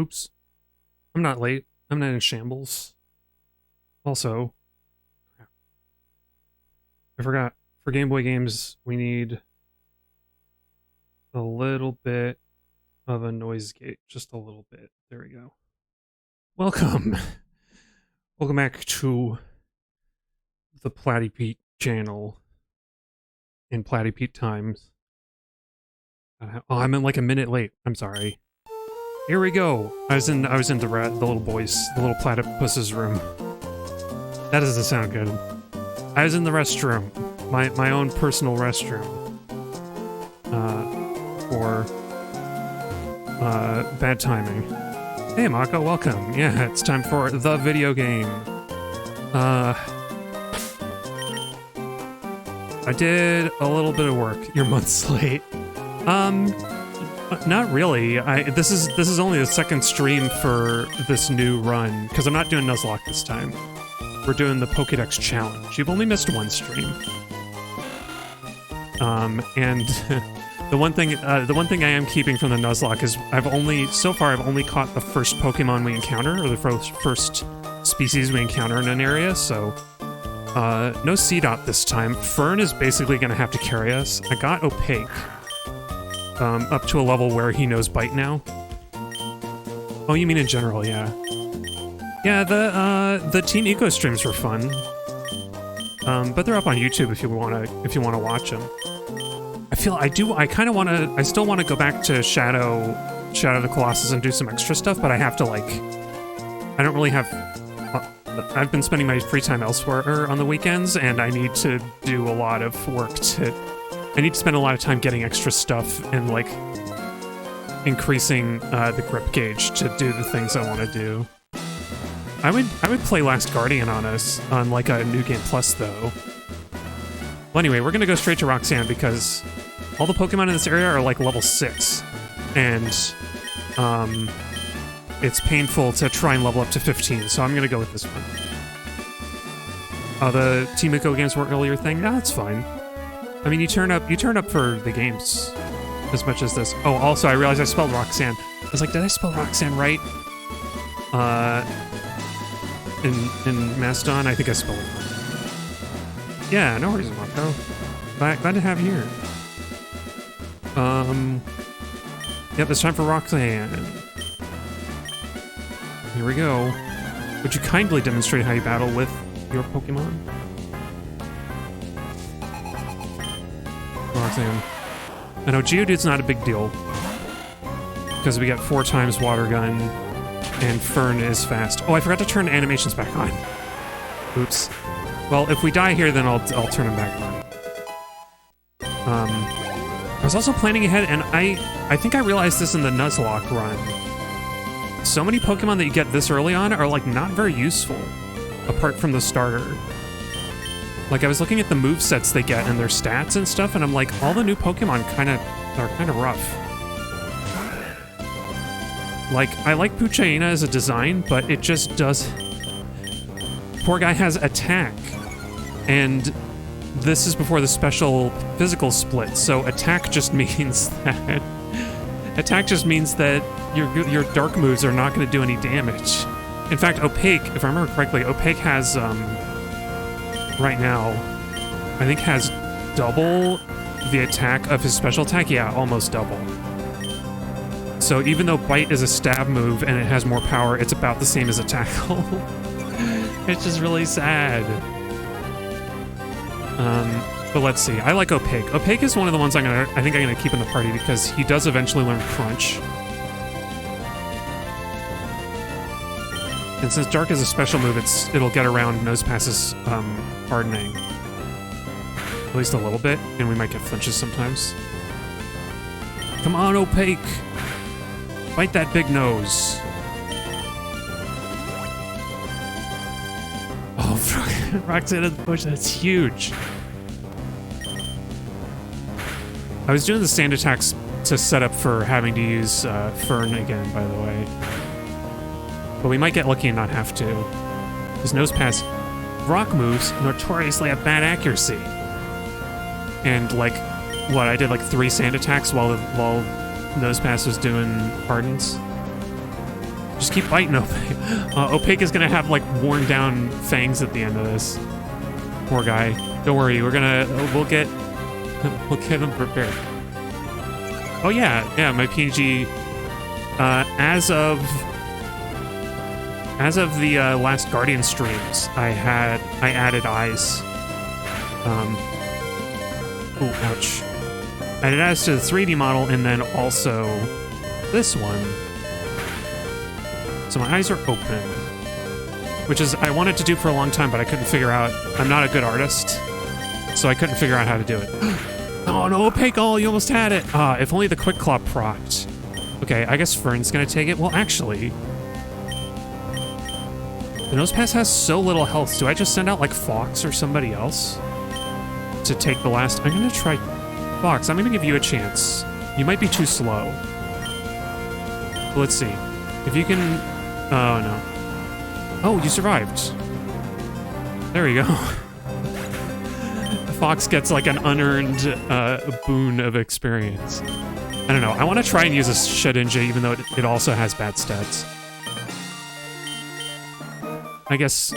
Oops. I'm not late. I'm not in shambles. Also, crap. I forgot. For Game Boy games, we need a little bit of a noise gate. Just a little bit. There we go. Welcome. Welcome back to the Platty Pete channel in Platty Pete times. Oh, I'm in like a minute late. I'm sorry. Here we go. I was in the little boys, the little platypus's room. That doesn't sound good. I was in the restroom, my own personal restroom. For bad timing. Hey Mako, welcome. Yeah, it's time for the video game. I did a little bit of work. You're months late. Not really. This is only the second stream for this new run, because I'm not doing Nuzlocke this time. We're doing the Pokédex Challenge. You've only missed one stream. And the one thing I am keeping from the Nuzlocke is so far I've only caught the first Pokemon we encounter, or the first species we encounter in an area, so no C-Dot this time. Fern is basically going to have to carry us. I got Opaque. Up to a level where he knows Bite now. Oh, you mean in general, yeah. Yeah, the Team Eco streams were fun. But they're up on YouTube if you wanna watch them. I still wanna go back to Shadow the Colossus and do some extra stuff, but I have to I don't really have. I've been spending my free time elsewhere on the weekends, and I need to do a lot of work I need to spend a lot of time getting extra stuff and, increasing the grip gauge to do the things I want to do. I would play Last Guardian on us, on, a New Game Plus, though. Well, anyway, we're gonna go straight to Roxanne, because all the Pokemon in this area are, level 6. And, it's painful to try and level up to 15, so I'm gonna go with this one. the Team Ico games were earlier thing. No, that's fine. I mean, you turn up for the games as much as this. Oh, also, I realized I spelled Roxanne. I was like, did I spell Roxanne right? In Mastodon, I think I spelled it wrong. Yeah, no worries, Marco. Glad to have you here. Yep, it's time for Roxanne. Here we go. Would you kindly demonstrate how you battle with your Pokemon? Roxanne. I know Geodude's not a big deal, because we get 4 times Water Gun, and Fern is fast. Oh, I forgot to turn animations back on. Oops. Well, if we die here, then I'll turn them back on. I was also planning ahead, and I think I realized this in the Nuzlocke run. So many Pokemon that you get this early on are, like, not very useful, apart from the starter. Like, I was looking at the movesets they get and their stats and stuff, and I'm like, all the new Pokemon are kind of rough. Like, I like Puchaina as a design, but it just does... Poor guy has attack, and this is before the special physical split, so attack just means that... Attack just means that your dark moves are not going to do any damage. In fact, Opaque, if I remember correctly, Opaque has, right now, I think has double the attack of his special attack. Yeah, almost double. So even though Bite is a stab move and it has more power, it's about the same as a Tackle. It's just really sad. But let's see. I like Opaque. Opaque is one of the ones I think I'm gonna keep in the party because he does eventually learn Crunch. And since Dark is a special move, it'll get around Nosepass's hardening. At least a little bit, and we might get flinches sometimes. Come on, Opaque! Bite that big nose. Oh, Roxanne in the bush, that's huge. I was doing the stand attacks to set up for having to use Fern again, by the way. But we might get lucky and not have to. His Nosepass rock moves notoriously have bad accuracy. And like, what, I did like 3 sand attacks while Nosepass was doing hardens. Just keep biting Opaque. Opaque is gonna have like worn down fangs at the end of this. Poor guy. Don't worry, we'll get him prepared. Oh yeah, my PNG, as of the last Guardian streams, I added eyes. Oh, ouch. I added eyes to the 3D model and then also this one. So my eyes are open, which is I wanted to do for a long time, but I couldn't figure out. I'm not a good artist, so I couldn't figure out how to do it. Oh no, Opaque! Oh, you almost had it. If only the Quick Claw procced. Okay, I guess Fern's gonna take it. Well, actually, the Nosepass has so little health. Do I just send out like Fox or somebody else to take the last? I'm gonna try Fox. I'm gonna give you a chance. You might be too slow. But let's see if you can. Oh no. Oh, you survived. There you go. Fox gets like an unearned boon of experience. I don't know. I want to try and use a Shedinja even though it also has bad stats. I guess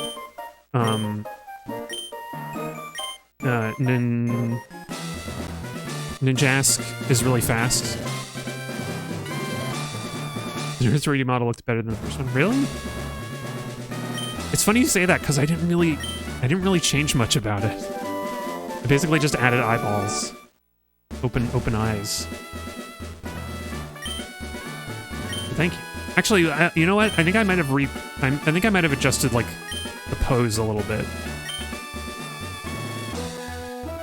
Ninjask is really fast. Your 3D model looked better than the first one. Really? It's funny you say that because I didn't really change much about it. I basically just added eyeballs. Open eyes. Thank you. Actually, you know what? I think I might have adjusted like the pose a little bit.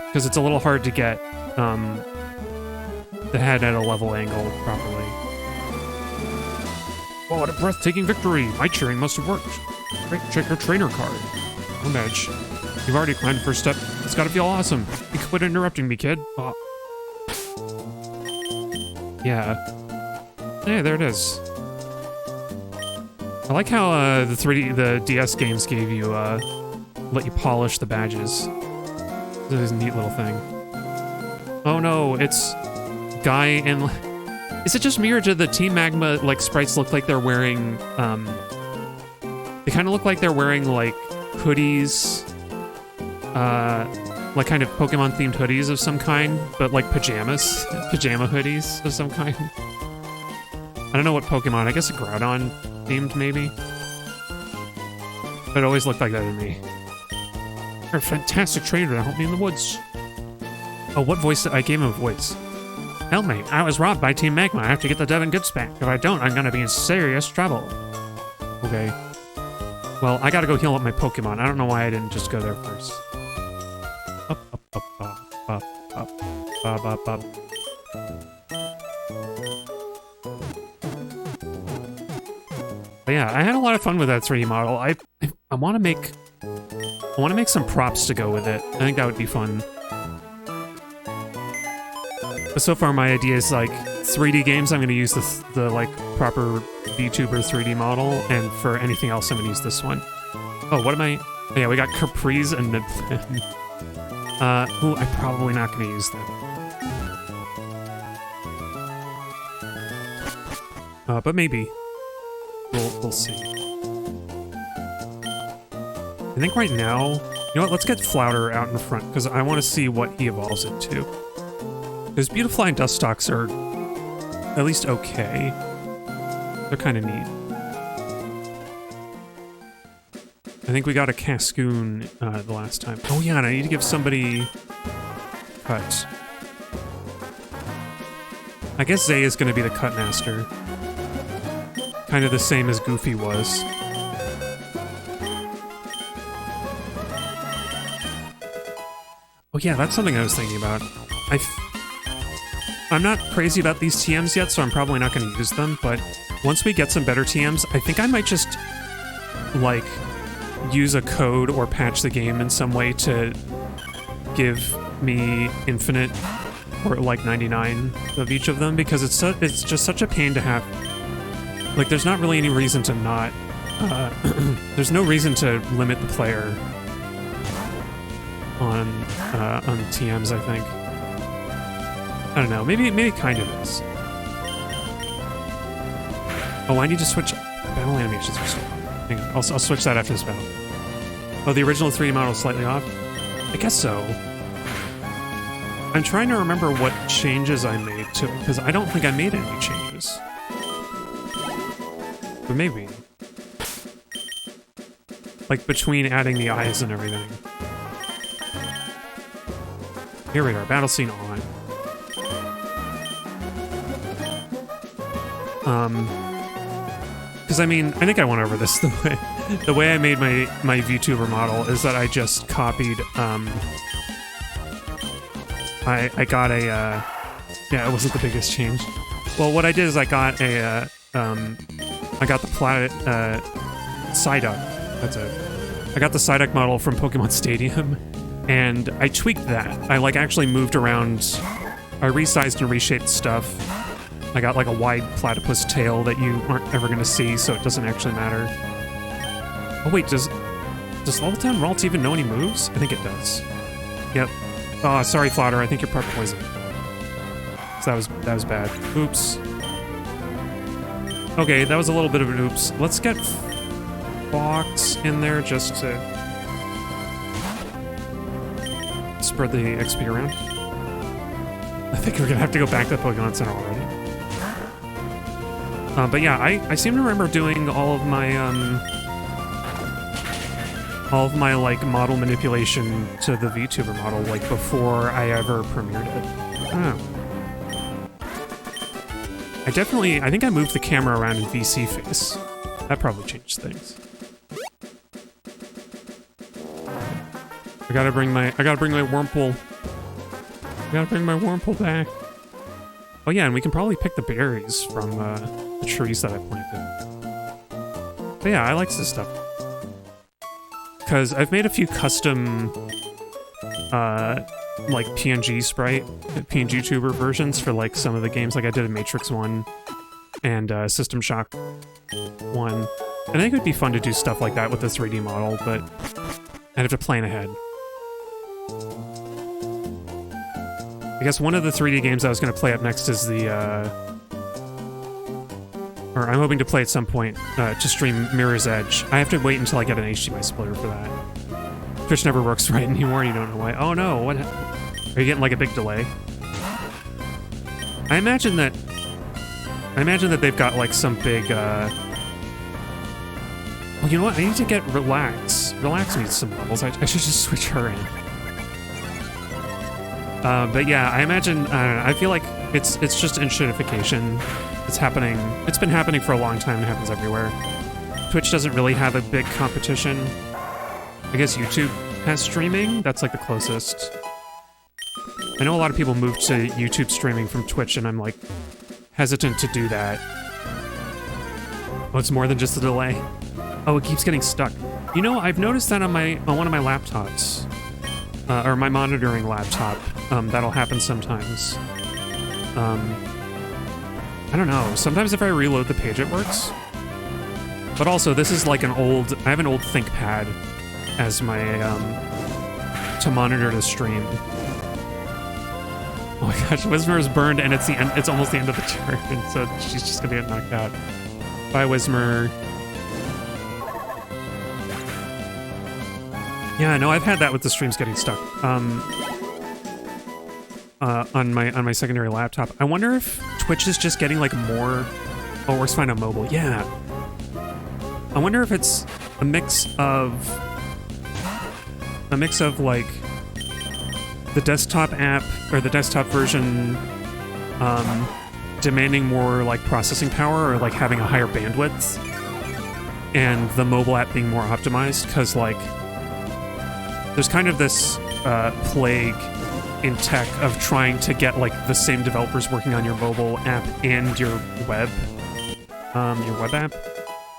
Because it's a little hard to get the head at a level angle properly. Oh, what a breathtaking victory! My cheering must have worked. Great, check your trainer card. On edge. You've already climbed first step. It's gotta feel awesome. You quit interrupting me, kid. Oh. Yeah. Yeah, there it is. I like how the DS games gave you let you polish the badges. This is a neat little thing. Oh no, it's Guy and... Is it just me or do the Team Magma like sprites look like they're wearing they kind of look like they're wearing like hoodies, like kind of Pokemon themed hoodies of some kind, but like pajama hoodies of some kind. I don't know what Pokemon, I guess a Groudon themed maybe. But it always looked like that to me. You're a fantastic trainer to help me in the woods. Oh, what voice? I gave him a voice. Help me, I was robbed by Team Magma. I have to get the Devon goods back. If I don't, I'm gonna be in serious trouble. Okay. Well, I gotta go heal up my Pokemon. I don't know why I didn't just go there first. Up, up, up, up, up, up, up, up. But yeah, I had a lot of fun with that 3D model. I want to make some props to go with it. I think that would be fun. But so far my idea is like 3D games I'm going to use the like proper VTuber 3D model, and for anything else I'm going to use this one. Oh, what am I? Oh, yeah, we got Capri's and Midland. Ooh, I'm probably not going to use them. But maybe. We'll see. I think right now, you know what, let's get Flounder out in front, because I want to see what he evolves into. Because Beautifly and Dustox are at least okay. They're kind of neat. I think we got a Cascoon the last time. Oh yeah, and I need to give somebody cut. I guess Zay is going to be the cut master. Kind of the same as Goofy was. Oh yeah, that's something I was thinking about. I'm not crazy about these TMs yet, so I'm probably not going to use them, but once we get some better TMs, I think I might just, like, use a code or patch the game in some way to give me infinite or, like, 99 of each of them, because it's just such a pain to have. Like, there's not really any reason to not... there's no reason to limit the player on TMs, I think. I don't know, maybe it kind of is. Oh, I need to switch... Battle animations are still on. Hang on, I'll switch that after this battle. Oh, the original 3D model is slightly off? I guess so. I'm trying to remember what changes I made to it, because I don't think I made any changes. But maybe. Like, between adding the eyes and everything. Here we are, battle scene on. Because I mean, I think I went over this the way I made my VTuber model is that I just copied, I got a, yeah, it wasn't the biggest change. Well, what I did is I got a, I got the Psyduck, that's it. I got the Psyduck model from Pokemon Stadium, and I tweaked that. I, like, actually moved around, I resized and reshaped stuff. I got like a wide platypus tail that you aren't ever going to see, so it doesn't actually matter. Oh wait, does level 10 Ralt even know any moves? I think it does. Yep. Oh, sorry, Flounder, I think you're part poison. So that was bad. Oops. Okay, that was a little bit of an oops. Let's get Fox in there just to spread the XP around. I think we're gonna have to go back to the Pokemon Center already. But yeah, I seem to remember doing all of my like model manipulation to the VTuber model like before I ever premiered it. Oh. I think I moved the camera around in VC face. That probably changed things. I gotta bring my Wurmple. I gotta bring my Wurmple back. Oh yeah, and we can probably pick the berries from the trees that I planted. But yeah, I like this stuff. Because I've made a few custom, like PNG tuber versions for like some of the games. Like I did a Matrix one and System Shock one. And I think it would be fun to do stuff like that with the 3D model, but I'd have to plan ahead. I guess one of the 3D games I was going to play up next is the, or I'm hoping to play at some point to stream Mirror's Edge. I have to wait until I get an HDMI splitter for that. Twitch never works right anymore, you don't know why. Oh no, what? Are you getting like a big delay? I imagine that they've got like some big, well, you know what? I need to get Relax. Relax needs some levels. I should just switch her in. But yeah, I imagine, I don't know, I feel like it's just enshittification. It's happening, it's been happening for a long time, it happens everywhere. Twitch doesn't really have a big competition. I guess YouTube has streaming, that's like the closest. I know a lot of people move to YouTube streaming from Twitch, and I'm like hesitant to do that. Oh, it's more than just a delay. Oh, it keeps getting stuck. You know, I've noticed that on one of my laptops, or my monitoring laptop. That'll happen sometimes. I don't know. Sometimes if I reload the page, it works. But also, this is like I have an old ThinkPad as my, to monitor the stream. Oh my gosh, Wismer is burned, and it's almost the end of the turn, so she's just gonna get knocked out. Bye, Wismer. Yeah, no, I've had that with the streams getting stuck. On my secondary laptop. I wonder if Twitch is just getting like more. Oh, it works fine on mobile. Yeah. I wonder if it's a mix of like the desktop app or the desktop version demanding more like processing power or like having a higher bandwidth, and the mobile app being more optimized, because like there's kind of this plague in tech of trying to get like the same developers working on your mobile app and your web app,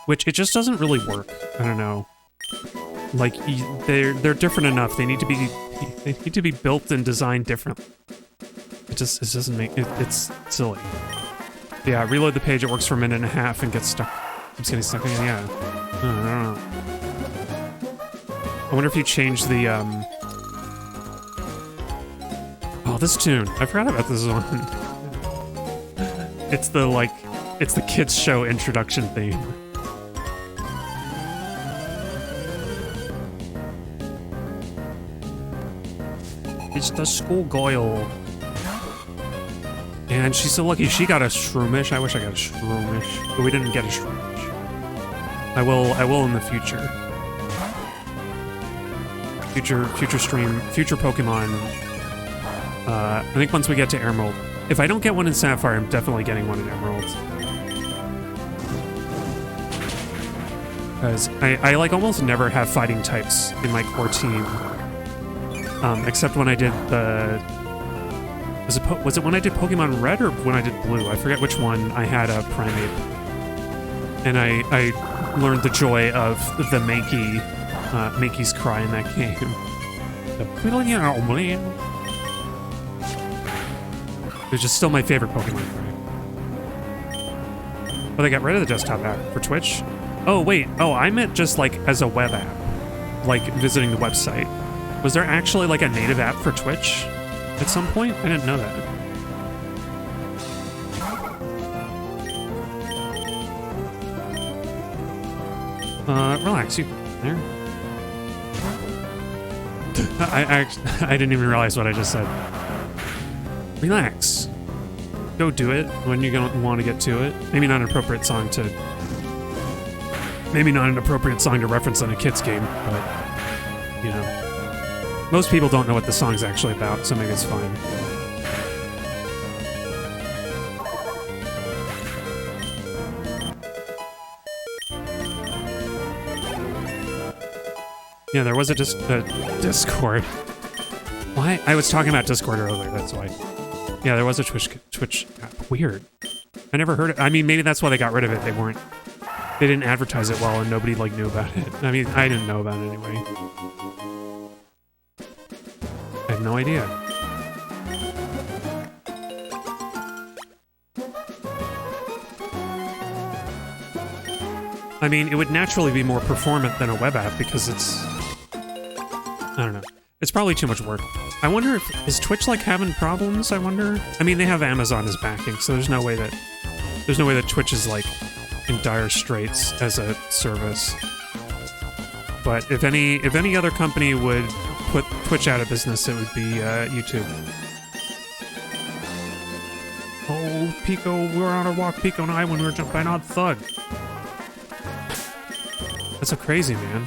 which it just doesn't really work. I don't know. Like they're different enough. They need to be built and designed differently. It doesn't make it's silly. Yeah, reload the page. It works for a minute and a half and gets stuck. Keeps getting stuck again. Yeah. I don't know. I wonder if you change the Oh, this tune. I forgot about this one. It's the kids show introduction theme. It's the schoolgirl. And she's so lucky she got a Shroomish. I wish I got a Shroomish, but we didn't get a Shroomish. I will in the future. Future stream, future Pokemon. I think once we get to Emerald. If I don't get one in Sapphire, I'm definitely getting one in Emerald. Because I like almost never have fighting types in my core team. Except when I did the... Was it when I did Pokemon Red or when I did Blue? I forget which one I had a Primeape. And I learned the joy of the Mankey's cry in that game. Which is still my favorite Pokemon cry. Oh, they got rid of the desktop app for Twitch? Oh, wait. Oh, I meant just like as a web app. Like visiting the website. Was there actually like a native app for Twitch at some point? I didn't know that. Relax, you there. I didn't even realize what I just said. Relax. Go do it when you're gonna want to get to it. Maybe not an appropriate song to reference in a kid's game, but you know. Most people don't know what the song's actually about, so maybe it's fine. Yeah, there was a Discord. Why? I was talking about Discord earlier, that's why. Yeah, there was a Twitch app. Weird. I never heard it. I mean, maybe that's why they got rid of it. They didn't advertise it well and nobody like knew about it. I mean, I didn't know about it anyway. I have no idea. I mean, it would naturally be more performant than a web app because it's I don't know. It's probably too much work. I wonder if, is Twitch like having problems, I wonder? I mean, they have Amazon as backing, so there's no way that Twitch is like in dire straits as a service. But if any other company would put Twitch out of business, it would be YouTube. Oh, Pico, we were on our walk, Pico and I, when we were jumping by an odd thug. That's so crazy, man.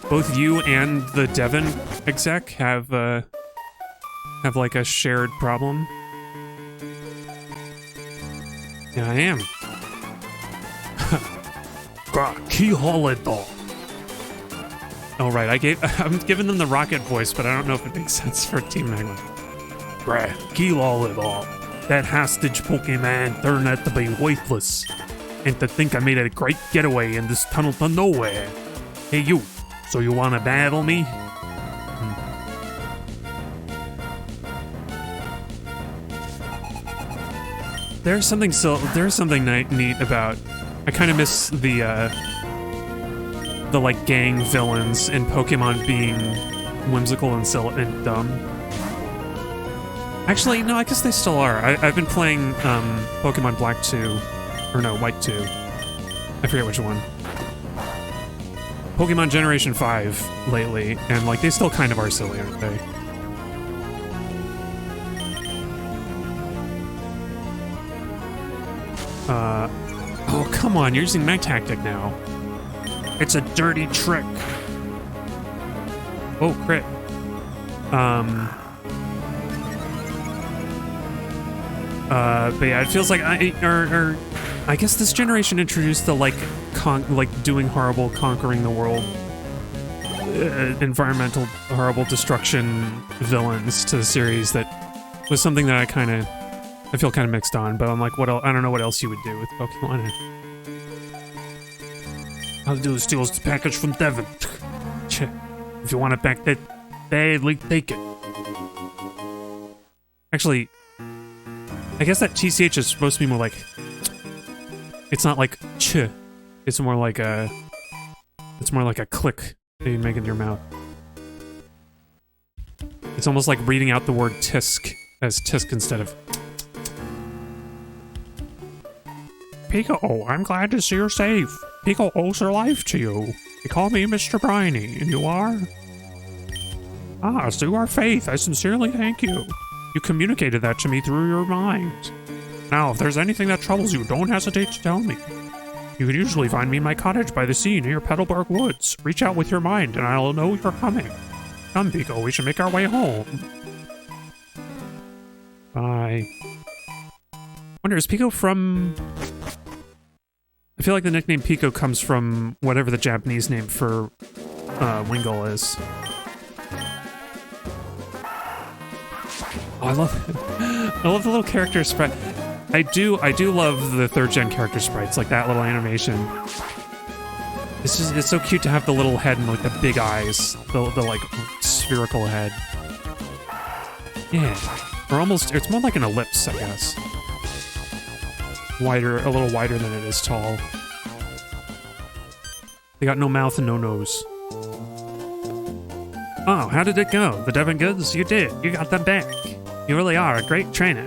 Both you and the Devon exec have like a shared problem. Yeah, I am. Oh right, I'm giving them the rocket voice, but I don't know if it makes sense for Team Magma. That hostage Pokemon turned out to be worthless. And to think I made a great getaway in this tunnel to nowhere. Hey you, so you wanna battle me? There's something neat about. I kind of miss the like gang villains in Pokemon being whimsical and silly and dumb. Actually, no, I guess they still are. I've been playing Pokemon Black 2, or no, White 2. I forget which one. Pokemon Generation 5 lately, and like they still kind of are silly, aren't they? Oh, come on, you're using my tactic now. It's a dirty trick. Oh, crit. But yeah, it feels like I guess this generation introduced the like doing horrible, conquering the world, environmental horrible destruction villains to the series. That was something that I feel kind of mixed on, but I'm like, what else? I don't know what else you would do with Pokemon. All I'll do is steal this package from Devon. If you want it back that badly, take it. Actually, I guess that TCH is supposed to be more like... It's not like ch. It's more like a... It's more like a click that you make in your mouth. It's almost like reading out the word tisk as tisk instead of... Pico, I'm glad to see you're safe. Pico owes her life to you. They call me Mr. Briny, and you are? Ah, through our faith, I sincerely thank you. You communicated that to me through your mind. Now, if there's anything that troubles you, don't hesitate to tell me. You can usually find me in my cottage by the sea near Petalburg Woods. Reach out with your mind, and I'll know you're coming. Come, Pico, we should make our way home. Bye. Wonder, is Pico from... I feel like the nickname Pico comes from whatever the Japanese name for Wingull is. Oh, I love the little character sprite. I do love the 3rd gen character sprites, like that little animation. It's so cute to have the little head and like the big eyes, the like spherical head. Yeah, or almost, it's more like an ellipse, I guess. Wider, a little wider than it is tall. They got no mouth and no nose. Oh, how did it go? The Devon goods? You did. You got them back. You really are a great trainer.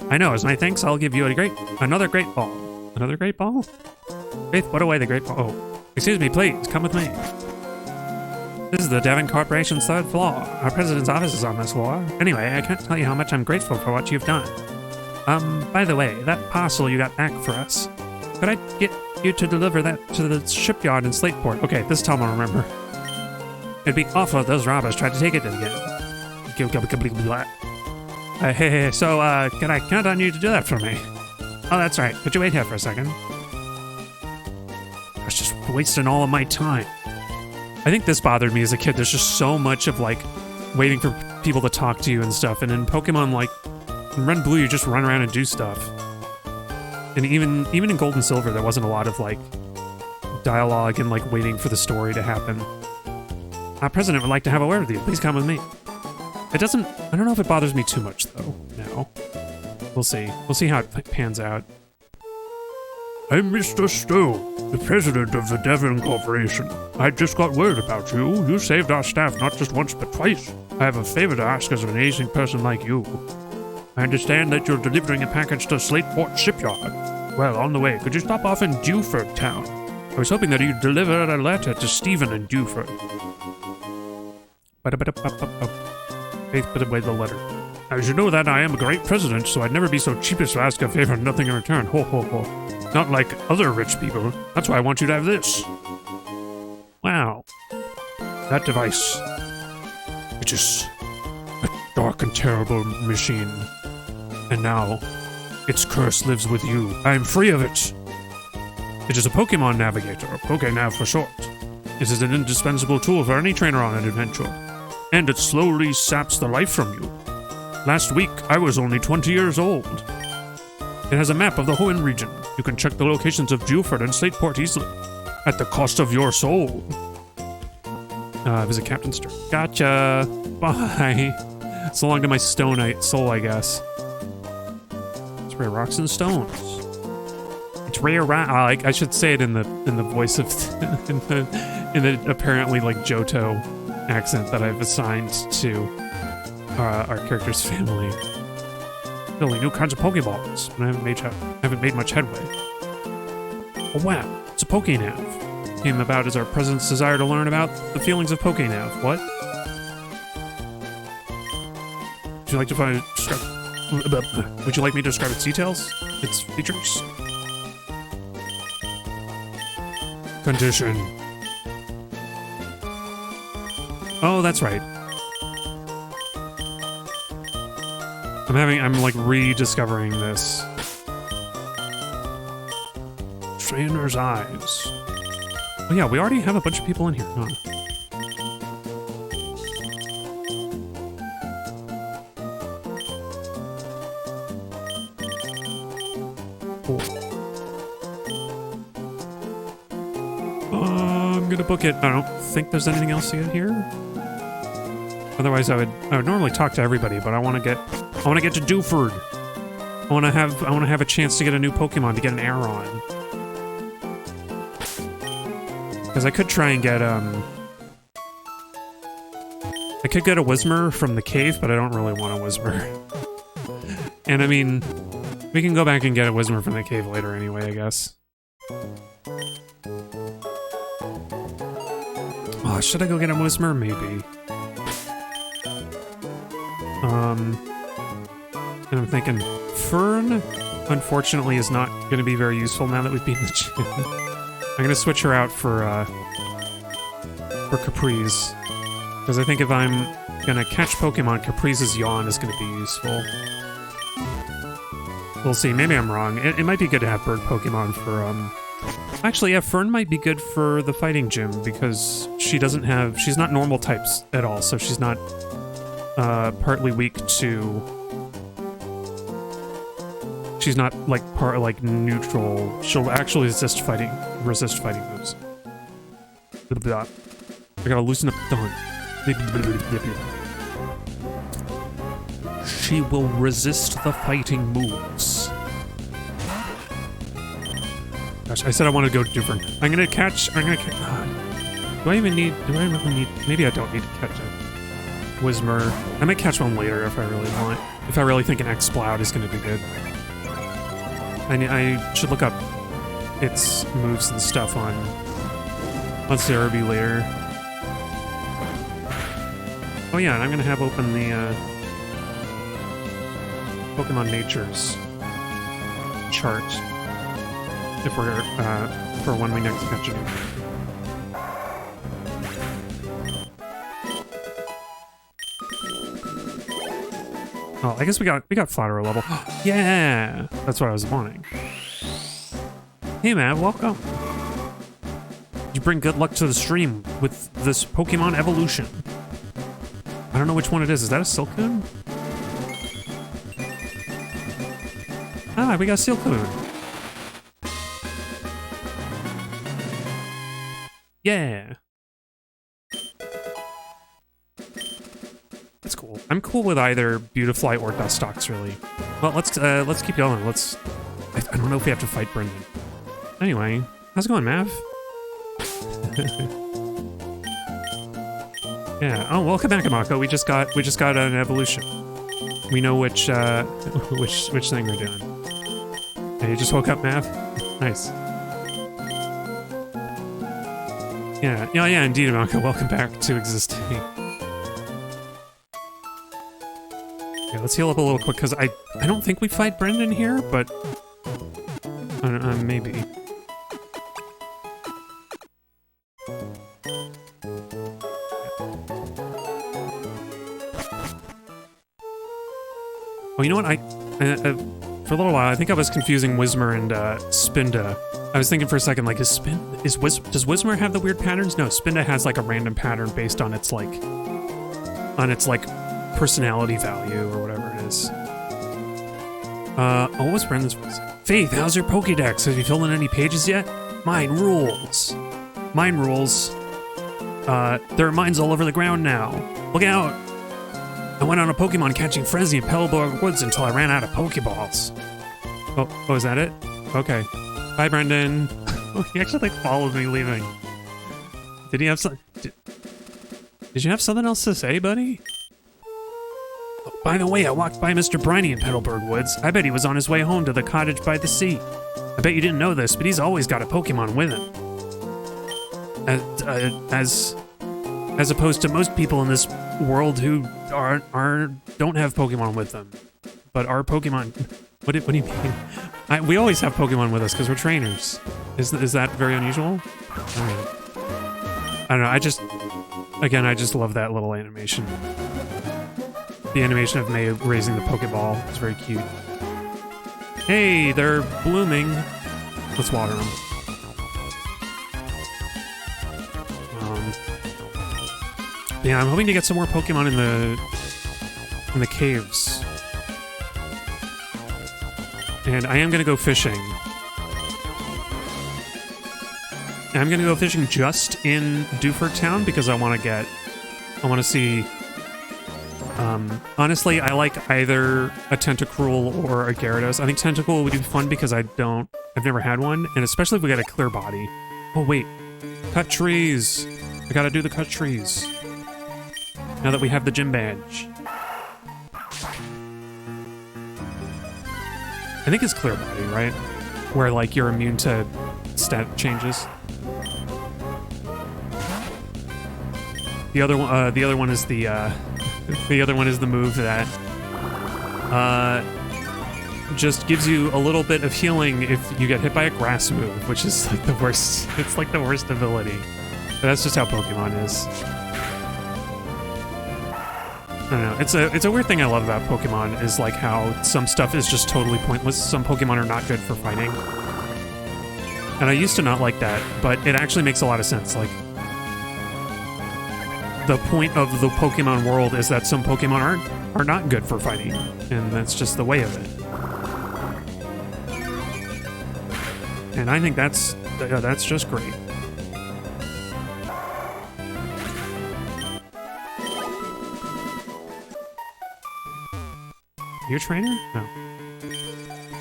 I know, as my thanks, I'll give you another great ball. Another great ball? Faith, put away the great ball. Oh, excuse me, please, come with me. This is the Devon Corporation's 3rd floor. Our president's office is on this floor. Anyway, I can't tell you how much I'm grateful for what you've done. By the way, that parcel you got back for us, could I get you to deliver that to the shipyard in Slateport? Okay, this time I'll remember. It'd be awful if those robbers tried to take it again. Hey, so, can I count on you to do that for me? Oh, that's right. Could you wait here for a second? I was just wasting all of my time. I think this bothered me as a kid. There's just so much of, like, waiting for people to talk to you and stuff. And in Pokemon, like, in Red and Blue, you just run around and do stuff. And even in Gold and Silver, there wasn't a lot of, like, dialogue and, like, waiting for the story to happen. Our president would like to have a word with you. Please come with me. It doesn't... I don't know if it bothers me too much, though, now. We'll see. We'll see how it pans out. I'm Mr. Stone, the president of the Devon Corporation. I just got word about you. You saved our staff not just once but twice. I have a favor to ask as an amazing person like you. I understand that you're delivering a package to Slateport Shipyard. Well, on the way, could you stop off in Dewford Town? I was hoping that you'd deliver a letter to Stephen in Dewford. Faith put away the letter. As you know that I am a great president, so I'd never be so cheap as to ask a favor and nothing in return. Ho, ho, ho. Not like other rich people. That's why I want you to have this. Wow. That device. It is a dark and terrible machine. And now, its curse lives with you. I am free of it. It is a Pokemon Navigator, or PokeNav for short. It is an indispensable tool for any trainer on an adventure. And it slowly saps the life from you. Last week, I was only 20 years old. It has a map of the Hoenn region. You can check the locations of Dewford and Slateport easily, at the cost of your soul. Visit Captain Stern. Gotcha. Bye. So long to my Stonite soul, I guess. It's rare rocks and stones. It's rare rock. I should say it in the voice of in the apparently like Johto accent that I've assigned to our character's family. Building new kinds of Pokeballs, but I haven't made much headway. Oh wow, it's a PokeNav. Came about as our president's desire to learn about the feelings of PokeNav. What? Would you like to Would you like me to describe its details? Its features? Condition. Oh, that's right. I'm like rediscovering this. Trainer's eyes. Oh yeah, we already have a bunch of people in here, huh? Cool. I'm gonna book it. I don't think there's anything else to get here. Otherwise, I would normally talk to everybody, but I want to get to Dewford. I want to have a chance to get a new Pokemon, to get an Aeron. Because I could try and get I could get a Whismur from the cave, but I don't really want a Whismur. And I mean, we can go back and get a Whismur from the cave later anyway, I guess. Oh, should I go get a Whismur? Maybe. And I'm thinking, Fern, unfortunately, is not going to be very useful now that we've beaten the gym. I'm going to switch her out for Caprice. Because I think if I'm going to catch Pokemon, Caprice's Yawn is going to be useful. We'll see. Maybe I'm wrong. It might be good to have bird Pokemon for, Actually, yeah, Fern might be good for the fighting gym, because she's not normal types at all, so she's not partly weak to... She's not like neutral. She'll actually resist fighting moves. I gotta loosen up the tongue. She will resist the fighting moves. Gosh, I said I want to go different. I'm gonna catch. Do I really need? Maybe I don't need to catch a Whismur. I might catch one later if I really want. If I really think an Exploud is gonna be good. I should look up its moves and stuff on Cerebi later. Oh yeah, and I'm gonna have open the Pokemon Natures chart if we're for when we next catch it. Oh, I guess we got Flatterer level. Yeah, that's what I was wanting. Hey man, welcome. You bring good luck to the stream with this Pokemon evolution. I don't know which one it is. Is that a Silcoon? Ah, we got Silcoon. Yeah. That's cool. I'm cool with either Beautifly or Dustox, really. Well, let's keep going. I don't know if we have to fight Brendan. Anyway, how's it going, Mav? Yeah. Oh, welcome back, Amako. We just got an evolution. We know which which thing we're doing. Hey, you just woke up, Mav? Nice. Yeah, indeed, Amako. Welcome back to existing. Yeah, let's heal up a little quick, because I don't think we fight Brendan here, but maybe. Oh, you know what? For a little while, I think I was confusing Whismer and Spinda. I was thinking for a second, like, does Whismer have the weird patterns? No, Spinda has like a random pattern based on its like personality value or whatever it is. Oh, what's Brendan's voice? Faith, how's your Pokédex? Have you filled in any pages yet? Mine rules. Mine rules. There are mines all over the ground now. Look out! I went on a Pokemon catching frenzy in Petalburg Woods until I ran out of Pokeballs. Oh, is that it? Okay. Bye, Brendan. Oh, he actually like followed me leaving. Did he have some? Did you have something else to say, buddy? Oh, by the way, I walked by Mr. Briny in Petalburg Woods. I bet he was on his way home to the cottage by the sea. I bet you didn't know this, but he's always got a Pokemon with him. As opposed to most people in this world who don't have Pokemon with them, but our Pokemon. What do you mean? We always have Pokemon with us because we're trainers. Is that very unusual? I don't know. I just love that little animation. The animation of May raising the Pokeball is very cute. Hey, they're blooming. Let's water them. Yeah, I'm hoping to get some more Pokemon in the caves. And I am gonna go fishing. And I'm gonna go fishing just in Dewford Town because I want to see. Honestly, I like either a Tentacruel or a Gyarados. I think Tentacruel would be fun because I've never had one, and especially if we get a clear body. Oh wait, cut trees. I gotta do the cut trees. Now that we have the gym badge. I think it's clear body, right? Where like you're immune to stat changes. The other one is the move that just gives you a little bit of healing if you get hit by a grass move, which is like the worst. It's like the worst ability. But that's just how Pokemon is. I don't know. It's a weird thing I love about Pokemon is like how some stuff is just totally pointless. Some Pokemon are not good for fighting. And I used to not like that, but it actually makes a lot of sense. Like, the point of the Pokemon world is that some Pokemon are not good for fighting, and that's just the way of it. And I think that's just great. You a trainer? No.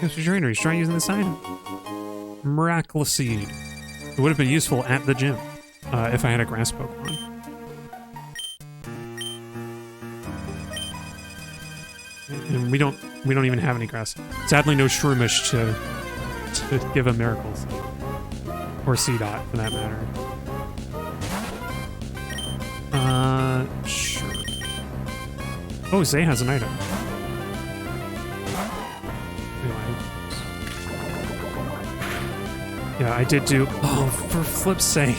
Yes, your trainer. He's trying using this item. Miraculous Seed. It would have been useful at the gym if I had a grass Pokemon. And we don't even have any grass. Sadly, no Shroomish to give him miracles. Or Seedot, for that matter. Sure. Oh, Zay has an item. Anyway. Yeah, I did do... Oh, for flip's sake.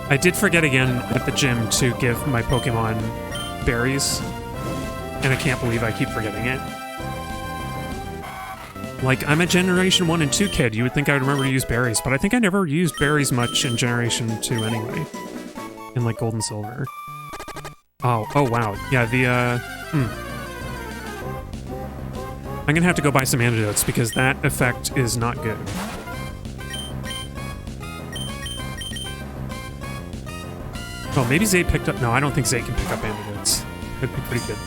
I did forget again at the gym to give my Pokemon berries. And I can't believe I keep forgetting it. Like, I'm a Generation 1 and 2 kid. You would think I would remember to use berries, but I think I never used berries much in Generation 2 anyway. In, like, Gold and Silver. Oh, wow. Yeah, I'm gonna have to go buy some antidotes because that effect is not good. Oh, maybe Zay picked up... No, I don't think Zay can pick up antidotes. That'd be pretty good.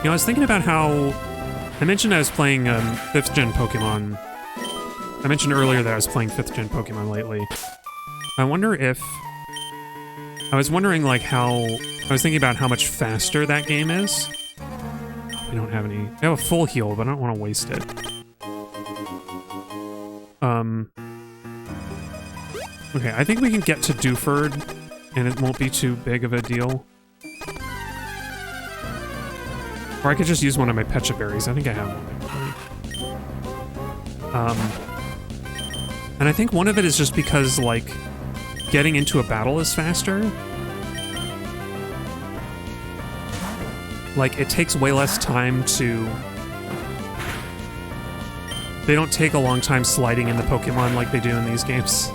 know, I was thinking about how I mentioned I was playing 5th gen Pokemon. I mentioned earlier that I was playing 5th gen Pokemon lately. I wonder if I was wondering like how I was thinking about how much faster that game is. We don't have any. We have a full heal, but I don't want to waste it. Okay, I think we can get to Dewford, and it won't be too big of a deal. Or I could just use one of my Pecha Berries. I think I have one. And I think one of it is just because, like, getting into a battle is faster. Like, it takes way less time to... They don't take a long time sliding in the Pokemon like they do in these games.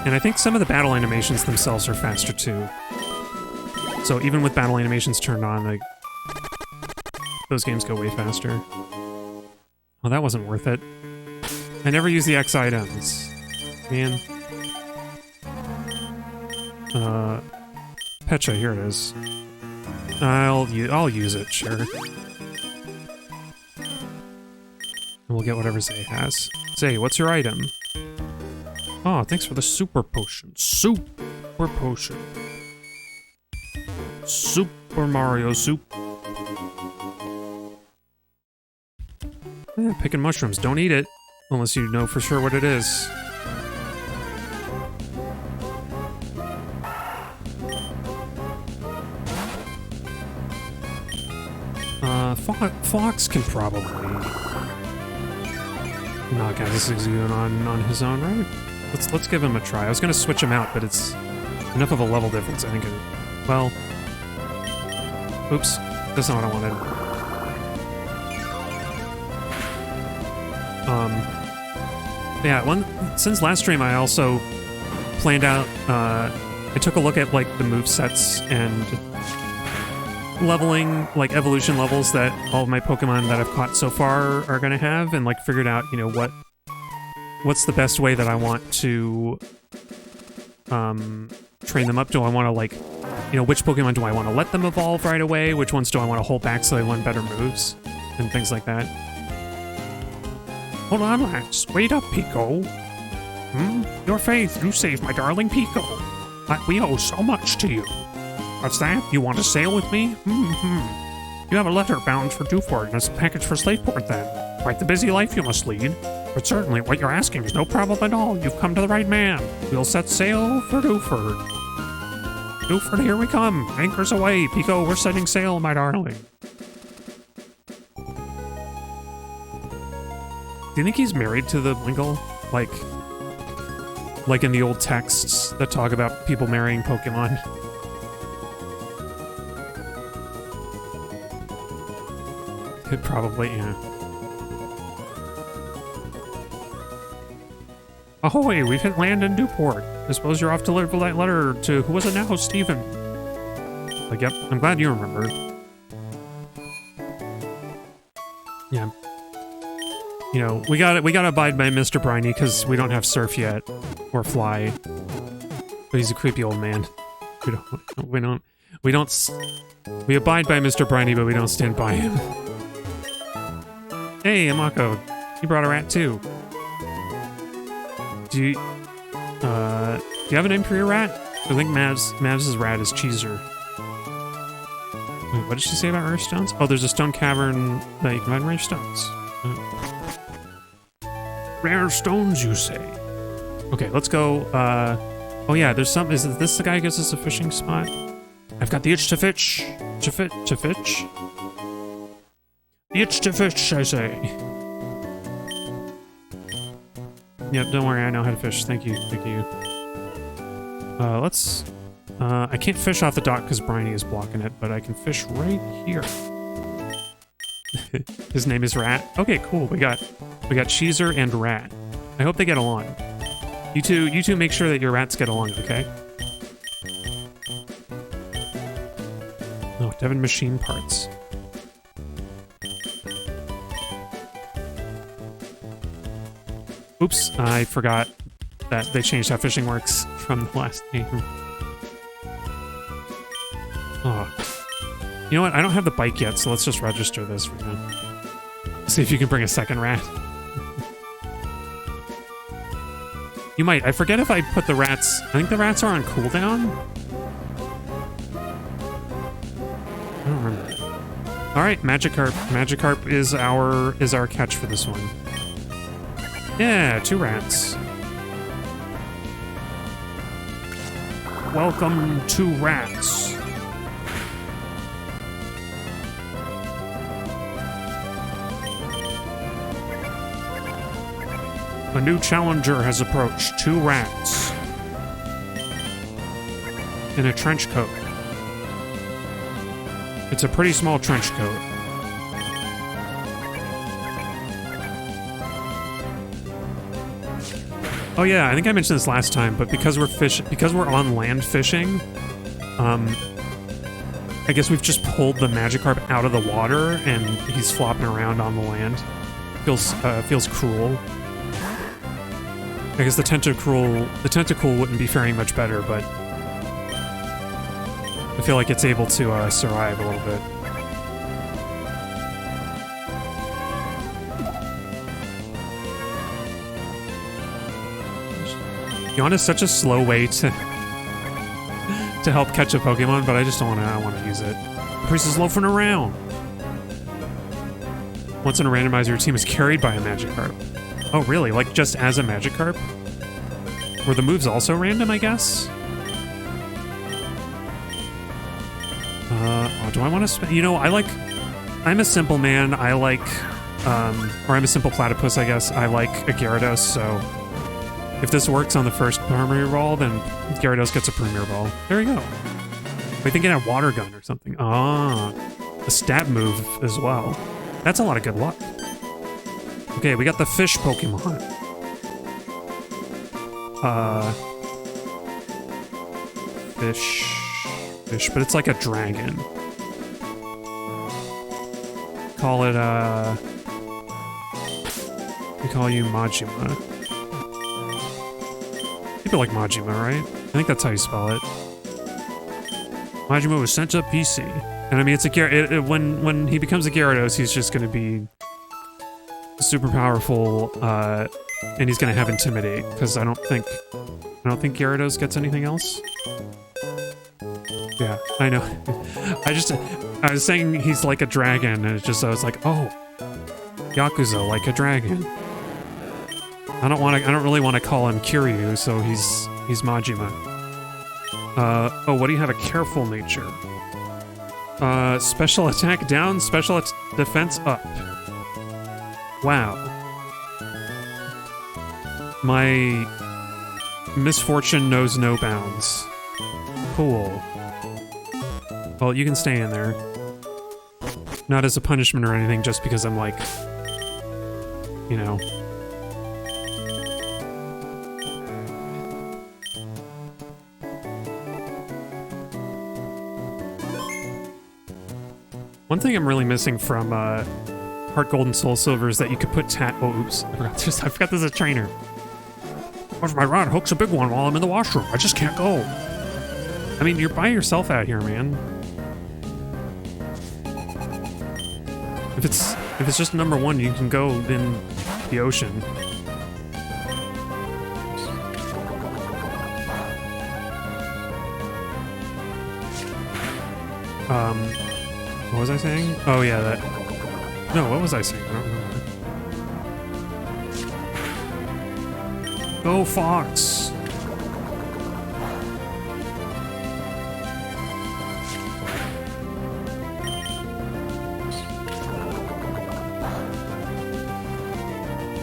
And I think some of the battle animations themselves are faster too. So even with battle animations turned on, like, those games go way faster. Oh, that wasn't worth it. I never use the X items. Man. Pecha, here it is. I'll use it, sure. And we'll get whatever Zay has. Zay, what's your item? Oh, thanks for the super potion. Super potion. Super Mario soup. Yeah, picking mushrooms. Don't eat it unless you know for sure what it is. Fox can probably knock out this Exude on his own, right? Let's give him a try. I was gonna switch him out, but it's enough of a level difference. I think it. Well, oops, that's not what I wanted. Yeah. Since last stream, I also planned out. I took a look at like the movesets and leveling, like evolution levels that all of my Pokemon that I've caught so far are gonna have, and like figured out, you know, what's the best way that I want to train them up. Do I want to, like, you know, which Pokemon do I want to let them evolve right away? Which ones do I want to hold back so they learn better moves? And things like that. Hold on, lads. Wait up, Pico. Your faith, you saved my darling Pico. We owe so much to you. What's that? You want to sail with me? You have a letter bound for Dewford and it's a package for Slateport then. Quite the busy life you must lead. But certainly what you're asking is no problem at all. You've come to the right man. We'll set sail for Dewford. Dewford, here we come. Anchors away. Pico, we're setting sail, my darling. Do you think he's married to the Wingull? Like in the old texts that talk about people marrying Pokemon? It probably, yeah. Ahoy, we've hit land in Dewport. I suppose you're off to deliver that letter to, who was it now, Stephen? Like, yep, I'm glad you remembered. Yeah. You know, we gotta abide by Mr. Briny because we don't have Surf yet, or Fly. But he's a creepy old man. We abide by Mr. Briny, but we don't stand by him. Hey, Amako, you brought a rat too. Do you have a name for your rat? I think Mavs' rat is Cheeser. Wait, what did she say about rare stones? Oh, there's a stone cavern that you can find rare stones. Rare stones, you say? Okay, let's go. Oh yeah, there's some. Is this the guy who gives us a fishing spot? I've got the itch to fish. To fish. The itch to fish, I say. Yep, don't worry, I know how to fish. Thank you. Let's... I can't fish off the dock because Briny is blocking it, but I can fish right here. His name is Rat. Okay, cool. We got Cheeser and Rat. I hope they get along. You two make sure that your rats get along, okay? Oh, Devon Machine Parts. Oops, I forgot that they changed how fishing works from the last game. You know what? I don't have the bike yet, so let's just register this for now. See if you can bring a second rat. You might. I forget if I put the rats... I think the rats are on cooldown. I don't remember. All right, Magikarp. Magikarp is our catch for this one. Yeah, 2 rats. Welcome to rats. A new challenger has approached. 2 rats. In a trench coat. It's a pretty small trench coat. Oh yeah, I think I mentioned this last time, but because we're on land fishing, I guess we've just pulled the Magikarp out of the water and he's flopping around on the land. Feels cruel. I guess the Tentacool wouldn't be faring much better, but I feel like it's able to survive a little bit. Yawn is such a slow way to help catch a Pokemon, but I just don't want to use it. Priest is loafing around. Once in a randomizer, your team is carried by a Magikarp. Oh, really? Like just as a Magikarp? Were the moves also random, I guess? Do I want to spend... You know, I'm a simple man. I like... or I'm a simple platypus, I guess. I like a Gyarados, so... If this works on the first Premier Ball, then Gyarados gets a Premier Ball. There you go. I think it had Water Gun or something. Ah, a stab move as well. That's a lot of good luck. Okay, we got the fish Pokemon. Fish, but it's like a dragon. Call it, we call you Majima. People like Majima, right? I think that's how you spell it. Majima was sent to PC. And I mean, it's a when he becomes a Gyarados, he's just going to be super powerful, and he's going to have Intimidate, because I don't think Gyarados gets anything else. Yeah, I know. I was saying he's like a dragon, and I was like, oh, Yakuza like a dragon. I don't really want to call him Kiryu, so he's Majima. Oh, what do you have? A careful nature. Special attack down, special defense up. Wow. My misfortune knows no bounds. Cool. Well, you can stay in there. Not as a punishment or anything, just because I'm like, you know. One thing I'm really missing from Heart Gold and Soul Silver is that you could put oh, oops. I forgot there's a trainer. What's my rod? Hook's a big one while I'm in the washroom. I just can't go. I mean, you're by yourself out here, man. If it's just number 1, you can go in the ocean. What was I saying? Oh yeah, that... No, what was I saying? I don't remember. Go Fox!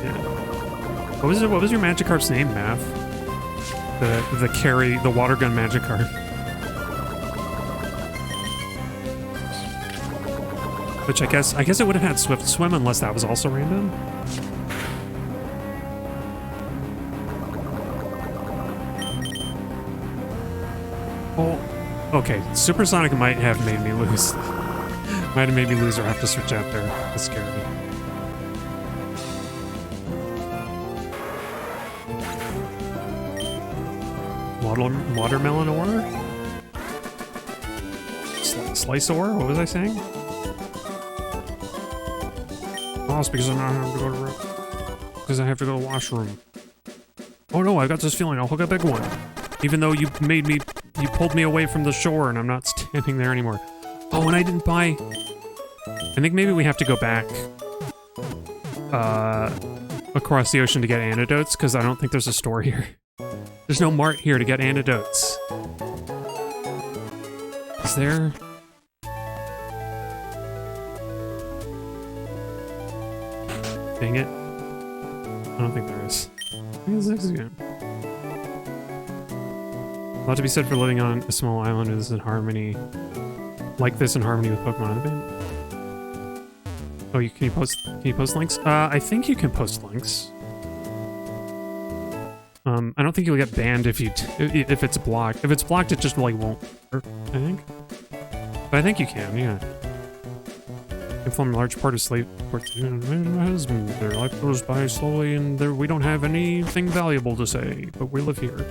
Yeah. What was your Magikarp's name, Mav? The water gun Magikarp. Which I guess it would have had Swift Swim unless that was also random. Oh, okay. Supersonic might have made me lose. Might have made me lose or have to switch out there. That's scary. Watermelon ore? Sliceor? What was I saying? Oh, it's because I have to go to because I have to go to the washroom. Oh no, I got this feeling I'll hook a big one. Even though you pulled me away from the shore and I'm not standing there anymore. Oh, and I didn't buy... I think maybe we have to go back across the ocean to get antidotes, because I don't think there's a store here. There's no mart here to get antidotes. Is there? Dang it. I don't think there is. I think this is good. A lot to be said for living on a small island is in harmony. Like this in harmony with Pokemon in the game. Oh, can you post links? I think you can post links. I don't think you'll get banned if if it's blocked. If it's blocked, it just like won't work, I think. But I think you can, yeah. Inform a large part of slave husband. Their life goes by slowly, and we don't have anything valuable to say, but we live here.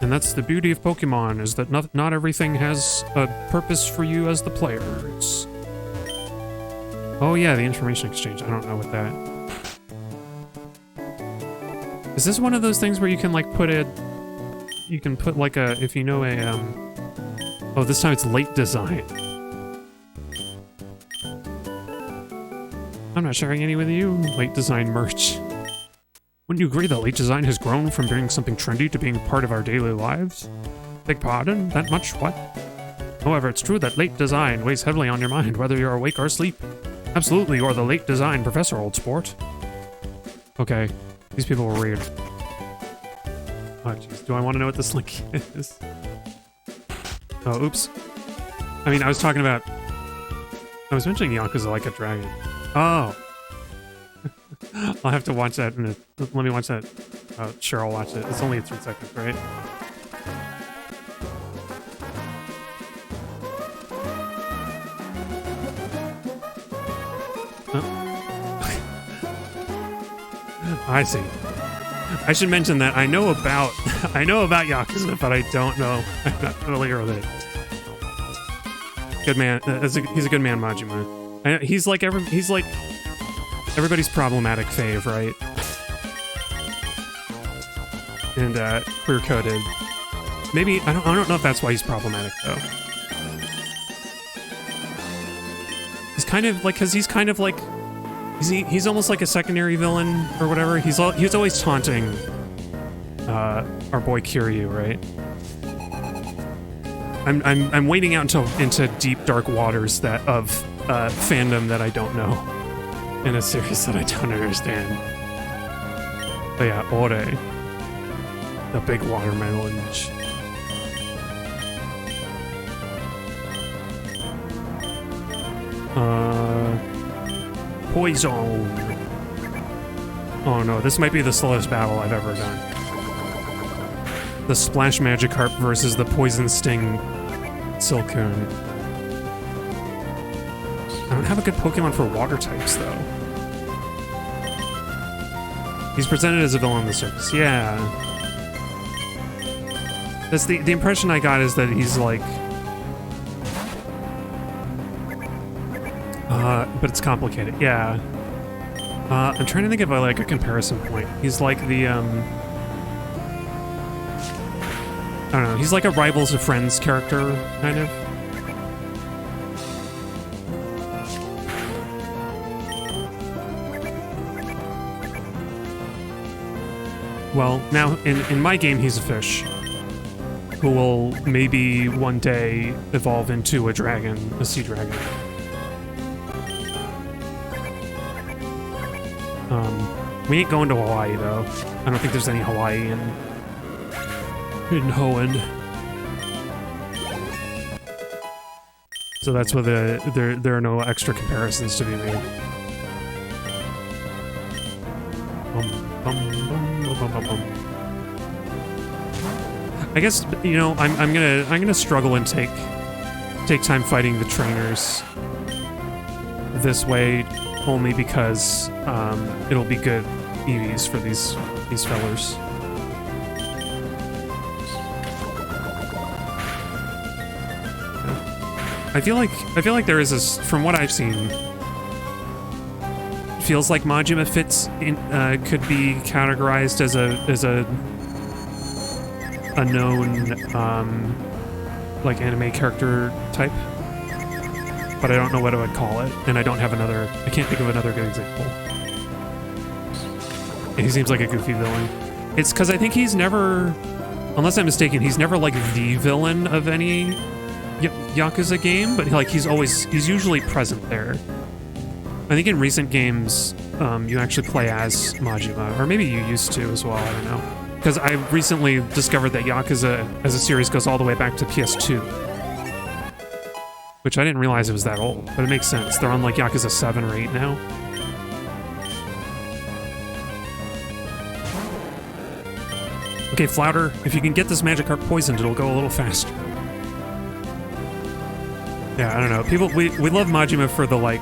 And that's the beauty of Pokemon, is that not everything has a purpose for you as the players. Oh yeah, the information exchange. I don't know what that... Is this one of those things where you can like put a... You can put like a... If you know a... Oh, this time it's late design. I'm not sharing any with you. Late design merch. Wouldn't you agree that late design has grown from being something trendy to being part of our daily lives? Beg pardon? That much? What? However, it's true that late design weighs heavily on your mind, whether you're awake or asleep. Absolutely, you're the late design professor, old sport. Okay, these people were weird. Oh, jeez. Do I want to know what this link is? Oh, oops. I mean, I was talking about... I was mentioning Yakuza like a dragon. Oh! I'll have to watch that in a... Let me watch that. Oh, sure, I'll watch it. It's only 3 seconds, right? I see. I should mention that I know about Yakuza, but I don't know. I'm not familiar with it. Good man. He's a good man, Majima. He's like everybody's problematic fave, right? And queer coded. Maybe I don't know if that's why he's problematic though. He's kind of like, cause he's kind of like. He's almost like a secondary villain or whatever. He's always taunting our boy Kiryu, right? I'm wading out into deep dark waters of fandom that I don't know, in a series that I don't understand. But yeah, Ore, the big watermelon. Poison. Oh no, this might be the slowest battle I've ever done. The Splash Magikarp versus the Poison Sting Silcoon. I don't have a good Pokemon for water types, though. He's presented as a villain in the circus. Yeah. That's the impression I got is that he's like... but it's complicated. Yeah. I'm trying to think of like a comparison point. He's like the, I don't know, he's like a Rivals of Friends character, kind of. Well, now, in my game, he's a fish. Who will maybe one day evolve into a dragon, a sea dragon. We ain't going to Hawaii, though. I don't think there's any Hawaii in Hoenn. So that's why there are no extra comparisons to be made. I guess, you know, I'm gonna struggle and take time fighting the trainers this way, only because it'll be good EVs for these fellers. I feel like there is this, from what I've seen, feels like Majima fits in, could be categorized as a known like anime character type, but I don't know what I would call it, and I can't think of another good example. And he seems like a goofy villain. It's because I think he's never, unless I'm mistaken, he's never like the villain of any Yakuza game, but like he's usually present there. I think in recent games, you actually play as Majima, or maybe you used to as well, I don't know. Because I recently discovered that Yakuza as a series goes all the way back to PS2. Which I didn't realize it was that old, but it makes sense. They're on like Yakuza 7 or 8 now. Okay, Flouter, if you can get this Magikarp poisoned, it'll go a little faster. Yeah, I don't know. People, we love Majima for the like,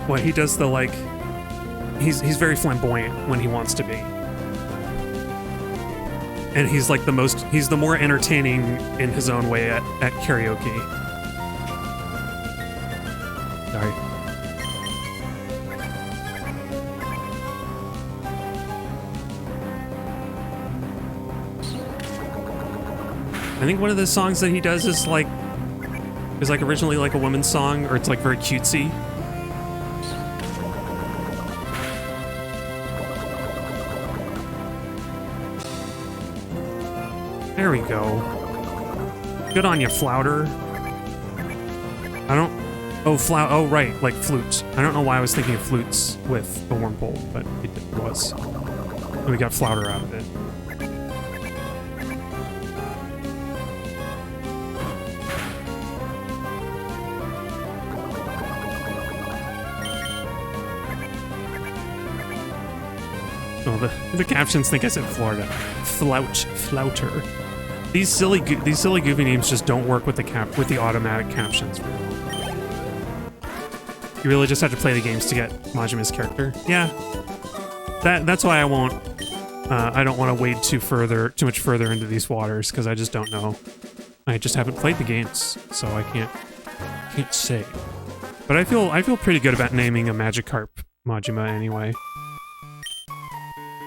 what he does the like, he's very flamboyant when he wants to be. And he's like he's the more entertaining in his own way at karaoke. Sorry. I think one of the songs that he does is like originally like a woman's song, or it's like very cutesy. There we go. Good on you, Flouter. I don't... Oh, right, like flute. I don't know why I was thinking of flutes with the Wormpole, but it was. And we got Flouter out of it. Oh, the captions think I said Florida. Flouter. These silly goofy names just don't work with the automatic captions. You really just have to play the games to get Majima's character. Yeah, that's why I won't. I don't want to wade too much further into these waters, because I just don't know. I just haven't played the games, so I can't say. But I feel pretty good about naming a Magikarp Majima anyway.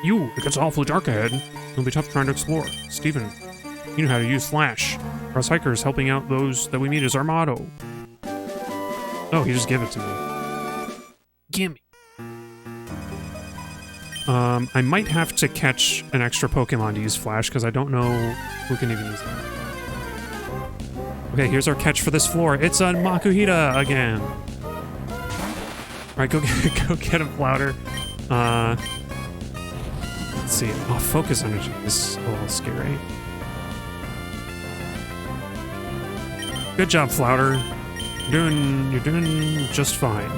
It gets awfully dark ahead. It'll be tough trying to explore. Steven, you know how to use Flash. For us hikers, helping out those that we meet is our motto. Oh, he just gave it to me. Gimme. I might have to catch an extra Pokemon to use Flash, because I don't know who can even use that. Okay, here's our catch for this floor. It's a Makuhita again. Alright, go get him, Flouter. Let's see. Oh, focus energy is a little scary. Good job, Flouter. You're doing just fine.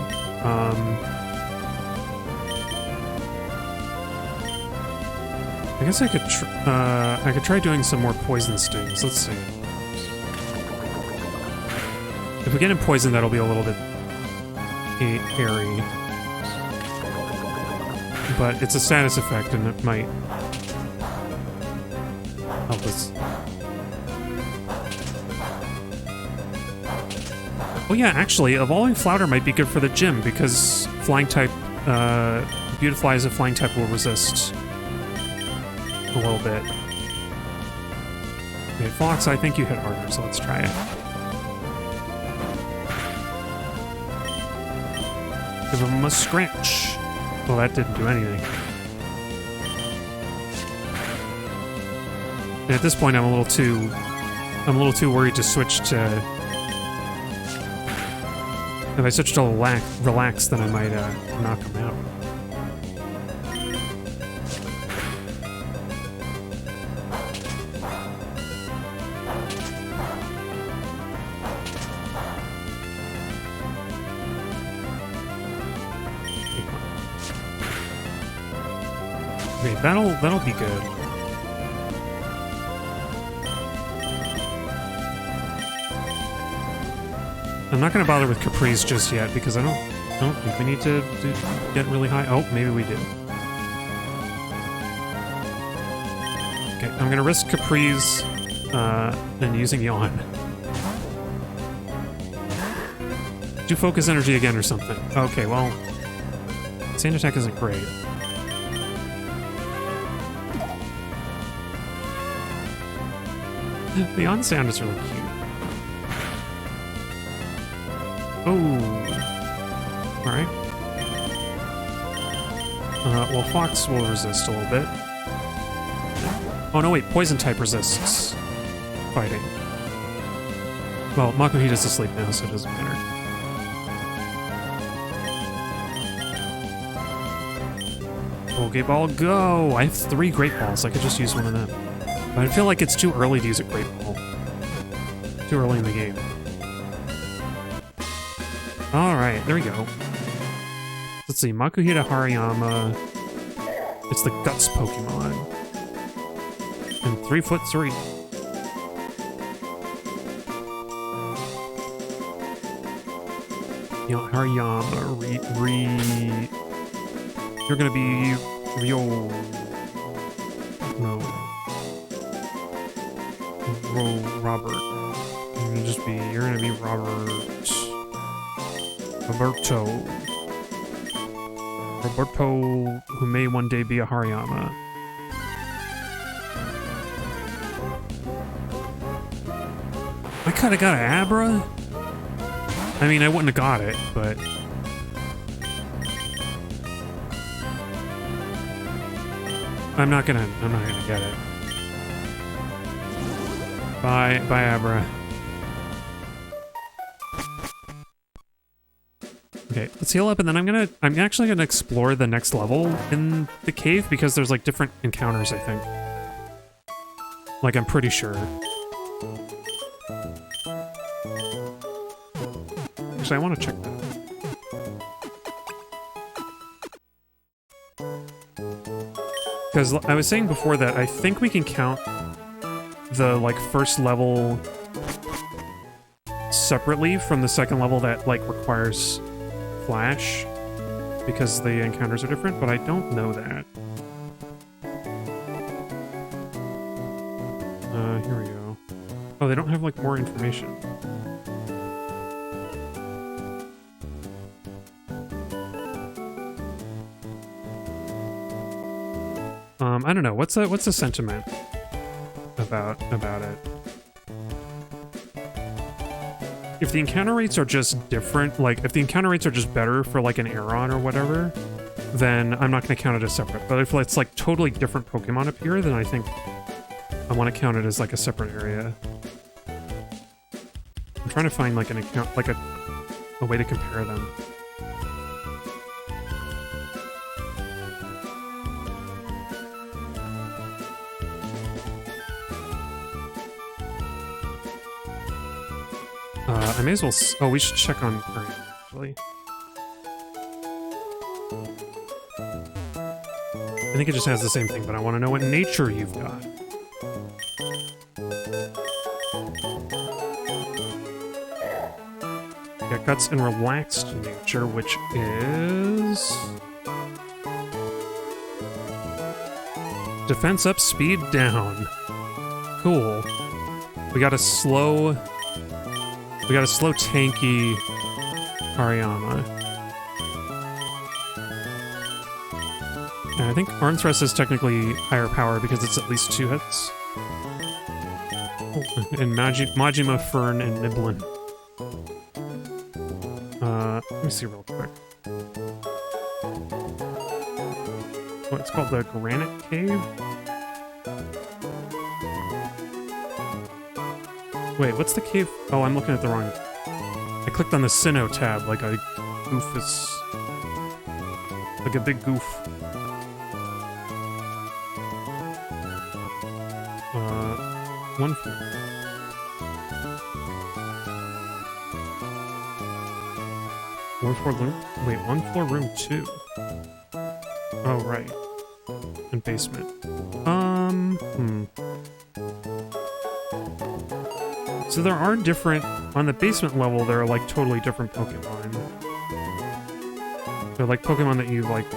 I guess I could try doing some more poison stings. Let's see. If we get him poisoned, that'll be a little bit hairy. But it's a status effect, and it might help us. Oh yeah, actually, evolving Flouter might be good for the gym, because flying type, Beautifly as a flying type will resist a little bit. Okay, Fox, I think you hit harder, so let's try it. Give him a scratch. Well, that didn't do anything. And at this point, I'm a little too worried to switch to. If I switch to relax, then I might knock him out. Okay, that'll be good. I'm not going to bother with Caprice just yet, because I don't think we need to get really high. Oh, maybe we do. Okay, I'm going to risk Caprice and using Yawn. Do focus energy again or something. Okay, well, sand attack isn't great. The on sound is really cute. Oh. Alright. Well, Fox will resist a little bit. Oh no, wait, poison type resists fighting. Well, Makuhita's asleep now, so it doesn't matter. Pokeball, go! I have 3 Great Balls, I could just use one of them. But I feel like it's too early to use a Great Ball. Too early in the game. Alright, there we go. Let's see, Makuhita Hariyama. It's the Guts Pokemon. And 3'3". You know, Hariyama, you're gonna be Rio. No. Robert. You're gonna be Robert. Roberto, who may one day be a Hariyama. I kinda got an Abra? I mean, I wouldn't have got it, but... I'm not gonna get it. Bye, Abra. Okay, let's heal up, and then I'm actually gonna explore the next level in the cave, because there's like different encounters, I think. Like, I'm pretty sure. Actually, I want to check that. Because I was saying before that I think we can count the, like, first level separately from the second level that, like, requires Flash, because the encounters are different, but I don't know that. Here we go. Oh, they don't have, like, more information. I don't know. What's the sentiment about it? If the encounter rates are just different, like, if the encounter rates are just better for, like, an Aeron or whatever, then I'm not going to count it as separate. But if it's, like, totally different Pokemon appear, then I think I want to count it as, like, a separate area. I'm trying to find, like, an account, like, a way to compare them. I may as well... Oh, we should check on Fern, actually. I think it just has the same thing, but I want to know what nature you've got. Yeah, Guts and Relaxed nature, which is... Defense up, speed down. Cool. We got a slow, tanky Hariyama. And I think Arm Thrust is technically higher power because it's at least 2 hits. Oh, and Majima, Fern, and Niblin. Let me see real quick. Oh, it's called the Granite Cave? Wait, what's the cave? Oh, I'm looking at the wrong... I clicked on the Sinnoh tab like a goofus... Like a big goof. One floor. One floor room? Wait, 1 floor room 2. Oh, right. And basement. So there are different... On the basement level, there are, like, totally different Pokemon. They're, like, Pokemon that you, like...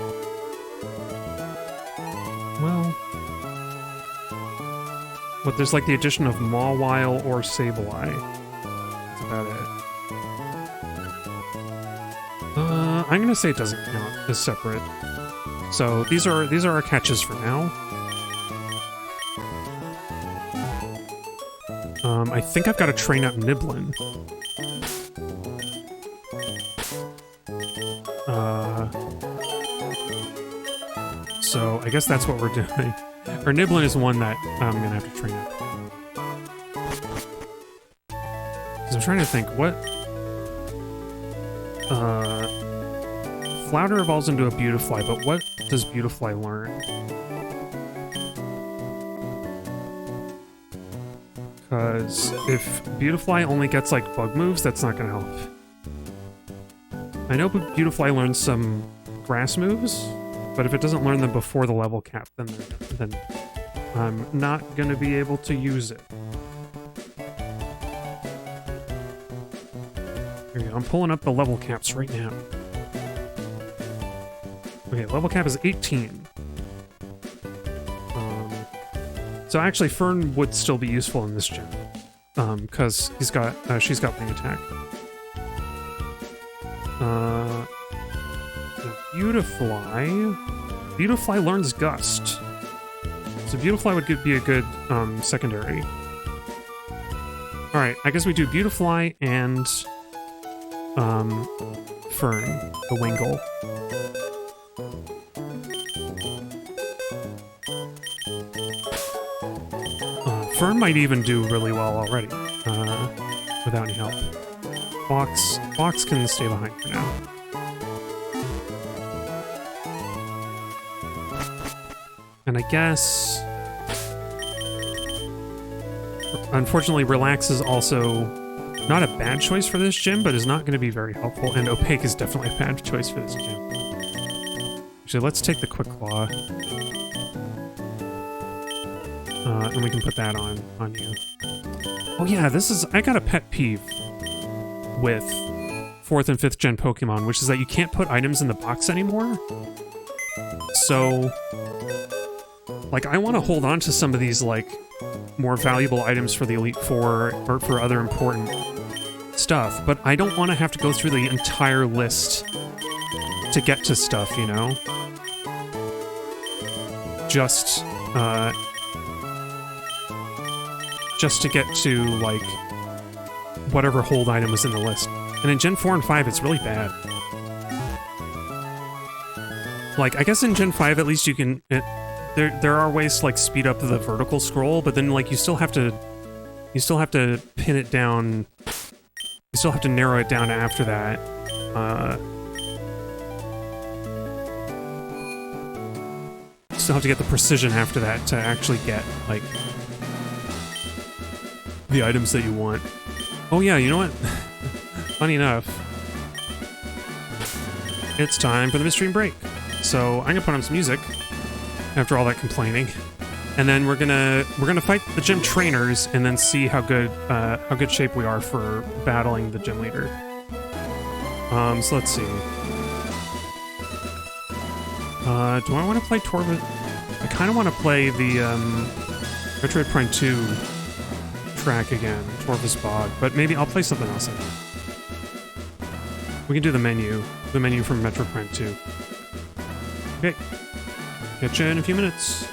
Well... But there's, like, the addition of Mawile or Sableye. That's about it. I'm gonna say it doesn't count as separate. So these are our catches for now. I think I've got to train up Niblin. So I guess that's what we're doing. Or Niblin is one that I'm gonna have to train up. Because I'm trying to think, what... Flounder evolves into a Beautifly, but what does Beautifly learn? Because if Beautifly only gets, like, bug moves, that's not gonna help. I know Beautifly learns some grass moves, but if it doesn't learn them before the level cap, then I'm not gonna be able to use it. Here we go. I'm pulling up the level caps right now. Okay, level cap is 18. So actually, Fern would still be useful in this gym, because she's got wing attack. Beautifly learns Gust. So Beautifly would be a good secondary. Alright, I guess we do Beautifly and Fern, the Wingull. Fern might even do really well already, without any help. Fox can stay behind for now. And I guess... Unfortunately, Relax is also not a bad choice for this gym, but is not going to be very helpful, and Opaque is definitely a bad choice for this gym. Actually, let's take the Quick Claw. And we can put that on you. Oh yeah, I got a pet peeve with 4th and 5th gen Pokemon, which is that you can't put items in the box anymore. So, like, I want to hold on to some of these, like, more valuable items for the Elite Four or for other important stuff, but I don't want to have to go through the entire list to get to stuff, you know? Just to get to, like, whatever hold item is in the list. And in Gen 4 and 5, it's really bad. Like, I guess in Gen 5, at least you can... There are ways to, like, speed up the vertical scroll, but then, like, you still have to pin it down... You still have to narrow it down after that. You still have to get the precision after that to actually get, like... the items that you want. Oh yeah, you know what? Funny enough, it's time for the Livestream break. So I'm gonna put on some music after all that complaining, and then we're gonna fight the gym trainers and then see how good shape we are for battling the gym leader. So let's see. Do I want to play Torva? I kind of want to play the Metroid Prime 2 track again, Torva's Bog, but maybe I'll play something else. We can do the menu from Metroid Prime 2. Okay, catch you in a few minutes.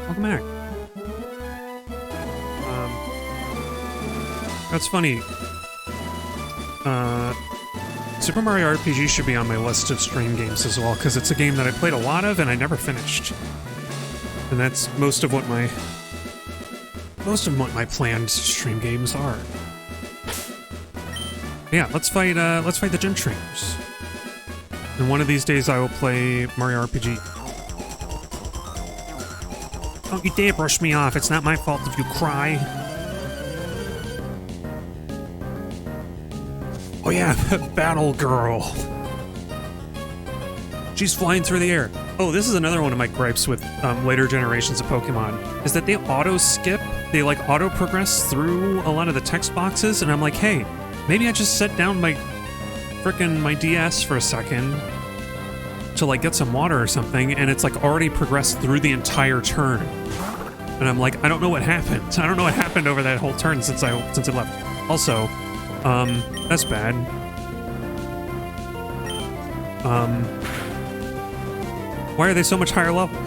Welcome back. That's funny. Super Mario RPG should be on my list of stream games as well, because it's a game that I played a lot of and I never finished. And that's most of what my planned stream games are. Yeah, let's fight the gym trainers. And one of these days I will play Mario RPG. Don't you dare brush me off, it's not my fault if you cry. Oh yeah, Battle Girl. She's flying through the air. Oh, this is another one of my gripes with later generations of Pokemon, is that they auto-skip, they like auto-progress through a lot of the text boxes, and I'm like, hey, maybe I just set down my DS for a second to like get some water or something, and it's like already progressed through the entire turn. And I'm like, I don't know what happened. I don't know what happened over that whole turn since it left. Also, that's bad. Why are they so much higher level?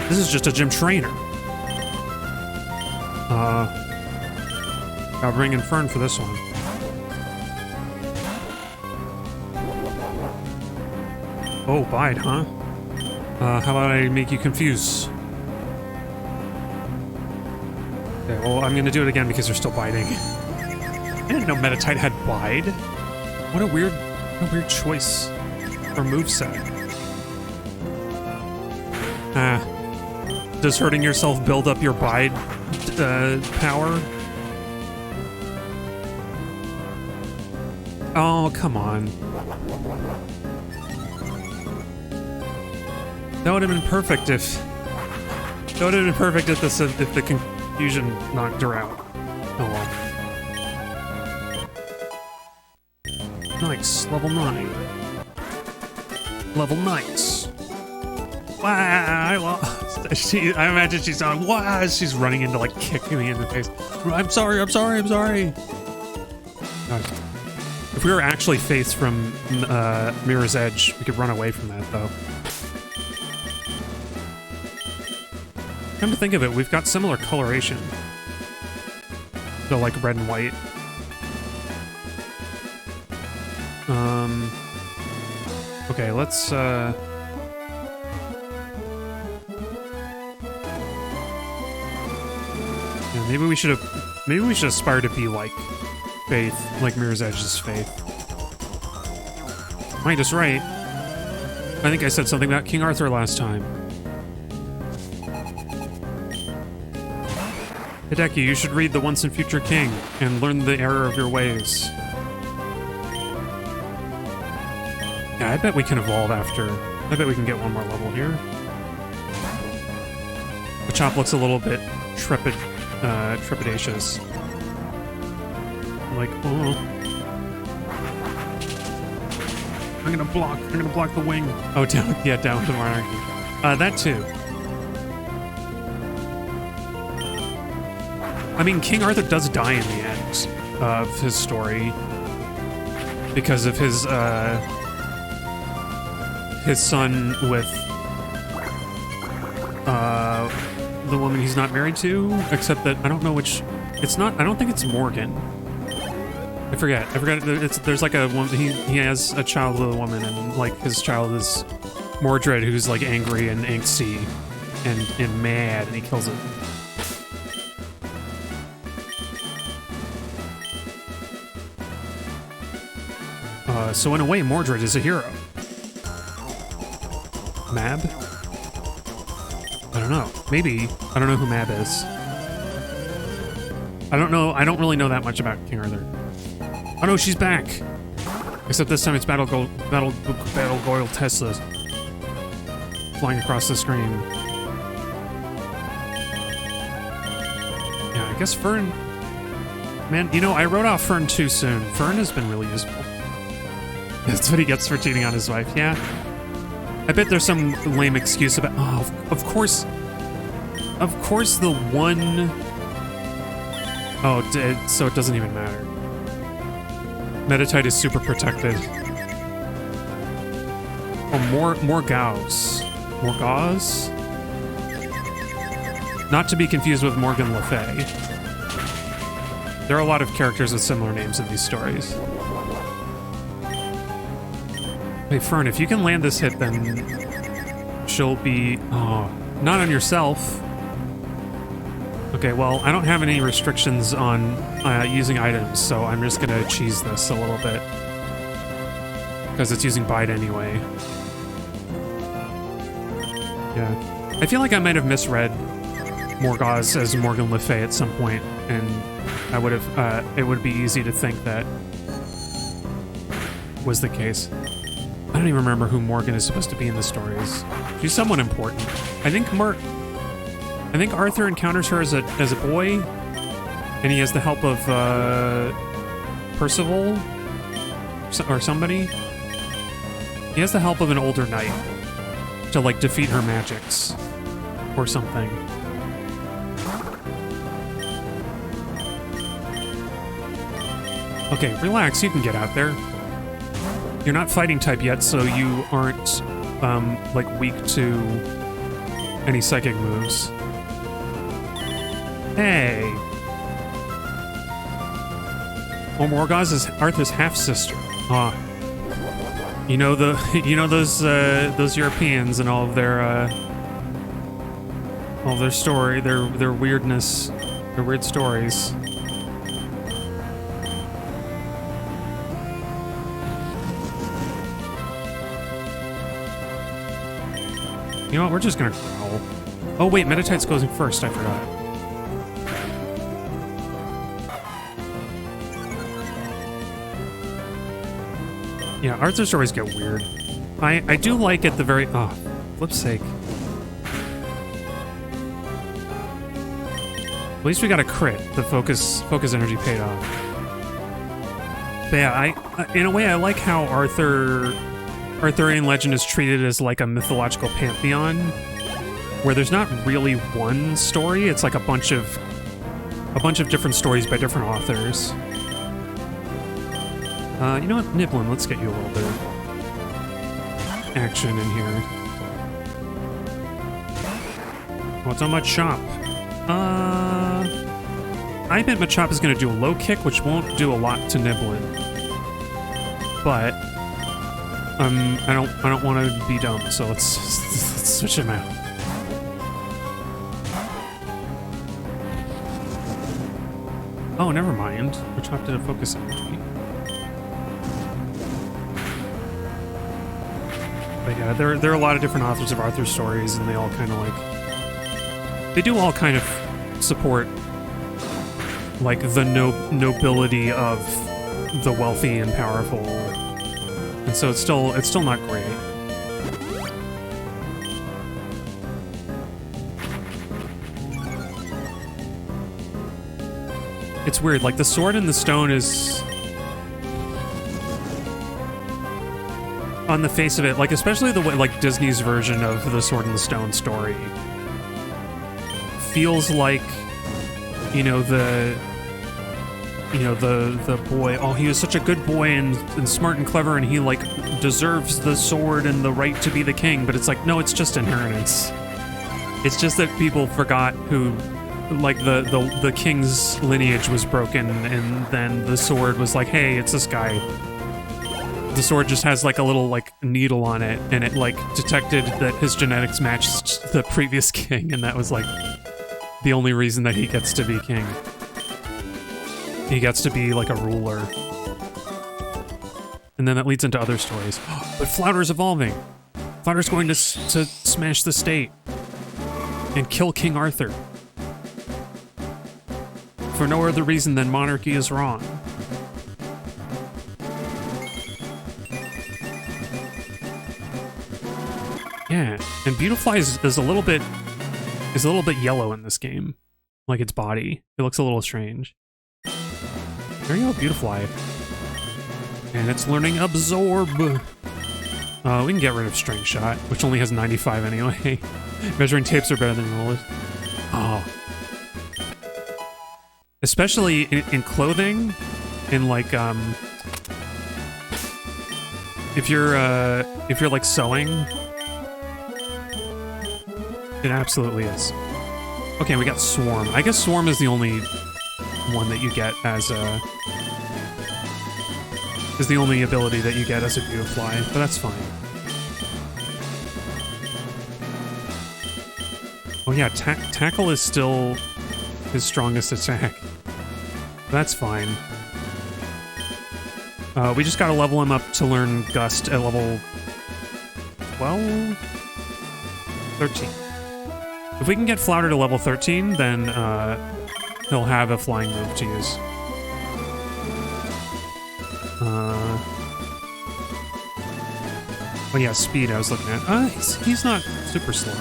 This is just a gym trainer. I'll bring in Fern for this one. Oh, bide, huh? How about I make you confused? Okay, well, I'm gonna do it again because they're still biting. I didn't know Meditite had bide. What a weird choice for moveset. Does hurting yourself build up your bide power? Oh, come on. That would have been perfect if... That would have been perfect if the confusion knocked her out. Oh well. Nice. Level 9. Level nice. Wow, I imagine she's on. Wow, she's running in to like kick me in the face. I'm sorry. God. If we were actually Faith from Mirror's Edge, we could run away from that though. Come to think of it, we've got similar coloration. So like red and white. Okay, let's yeah, maybe we should aspire to be like Faith, like Mirror's Edge's Faith. Might is right. I think I said something about King Arthur last time. Hideki, you should read The Once and Future King and learn the error of your ways. Yeah, I bet we can evolve after. I bet we can get one more level here. The Chop looks a little bit trepidatious. Like, oh. I'm gonna block the wing. Oh, down with the monarchy. That too. I mean, King Arthur does die in the end of his story because of his son with the woman he's not married to, except that I don't know which. It's not. I don't think it's Morgan. I forget. There's like a woman. He has a child with a woman, and like his child is Mordred, who's like angry and angsty and mad, and he kills it. So in a way, Mordred is a hero. Mab? I don't know. Maybe. I don't know who Mab is. I don't know. I don't really know that much about King Arthur. Oh no, she's back! Except this time it's Battle Goyle Tesla flying across the screen. Yeah, I guess Fern... Man, you know, I wrote off Fern too soon. Fern has been really useful. That's what he gets for cheating on his wife, yeah. I bet there's some lame excuse about... Oh, of course the one... Oh, so it doesn't even matter. Meditite is super protected. Oh, more Gauss. More Gauss? Not to be confused with Morgan Le Fay. There are a lot of characters with similar names in these stories. Hey, Fern, if you can land this hit, then she'll be... Oh, not on yourself. Okay, well, I don't have any restrictions on using items, so I'm just gonna cheese this a little bit. Because it's using bite anyway. Yeah. I feel like I might have misread Morgause as Morgan Le Fay at some point, and I would have, it would be easy to think that was the case. I don't even remember who Morgan is supposed to be in the stories. She's someone important. I think Arthur encounters her as a boy, and he has the help of Percival or somebody. He has the help of an older knight to like defeat her magics or something. Okay, relax. You can get out there. You're not fighting type yet, so you aren't like weak to any psychic moves. Hey. Oh, Morgause is Arthur's half sister. Ah. You know those Europeans and all of their story, their weirdness, their weird stories. You know what? We're just gonna growl. Oh wait, Metatite's goes in first. I forgot. Yeah, Arthur stories get weird. I do like at the very... Oh, flip's sake. At least we got a crit. The focus energy paid off. But yeah, in a way, I like how Arthurian legend is treated as like a mythological pantheon, where there's not really one story. It's like a bunch of different stories by different authors. You know what, Niblin, let's get you a little bit of action in here. What's on Machop? I bet Machop is going to do a low kick, which won't do a lot to Niblin. But I don't want to be dumb, so let's switch him out. Oh, never mind. Machop did a focus energy. But yeah, there are a lot of different authors of Arthur stories, and they all kind of like... They do all kind of support, like, the nobility of the wealthy and powerful. And so it's still not great. It's weird, like, the Sword and the Stone is... On the face of it, like, especially the way, like, Disney's version of the Sword and the Stone story feels like, the boy, oh, he was such a good boy and smart and clever, and he, like, deserves the sword and the right to be the king, but it's like, no, it's just inheritance. It's just that people forgot who, like, the king's lineage was broken, and then the sword was like, hey, it's this guy. The sword just has, like, a little, like, needle on it, and it, like, detected that his genetics matched the previous king, and that was, like, the only reason that he gets to be king. He gets to be, like, a ruler. And then that leads into other stories. But Flouter's evolving! Flouter's going to smash the state. And kill King Arthur. For no other reason than monarchy is wrong. Yeah, and Beautifly is a little bit yellow in this game, like its body. It looks a little strange. There you go, Beautifly, and it's learning Absorb. We can get rid of String Shot, which only has 95 anyway. Measuring tapes are better than rollers. Oh, especially in clothing, in like if you're like sewing. It absolutely is. Okay, we got Swarm. I guess Swarm is the only one that you get as a... is the only ability that you get as a Beautifly, but that's fine. Oh yeah, Tackle is still his strongest attack. That's fine. We just gotta level him up to learn Gust at level 12? 13. If we can get Flounder to level 13, then he'll have a flying move to use. Oh yeah, speed I was looking at. He's not super slow.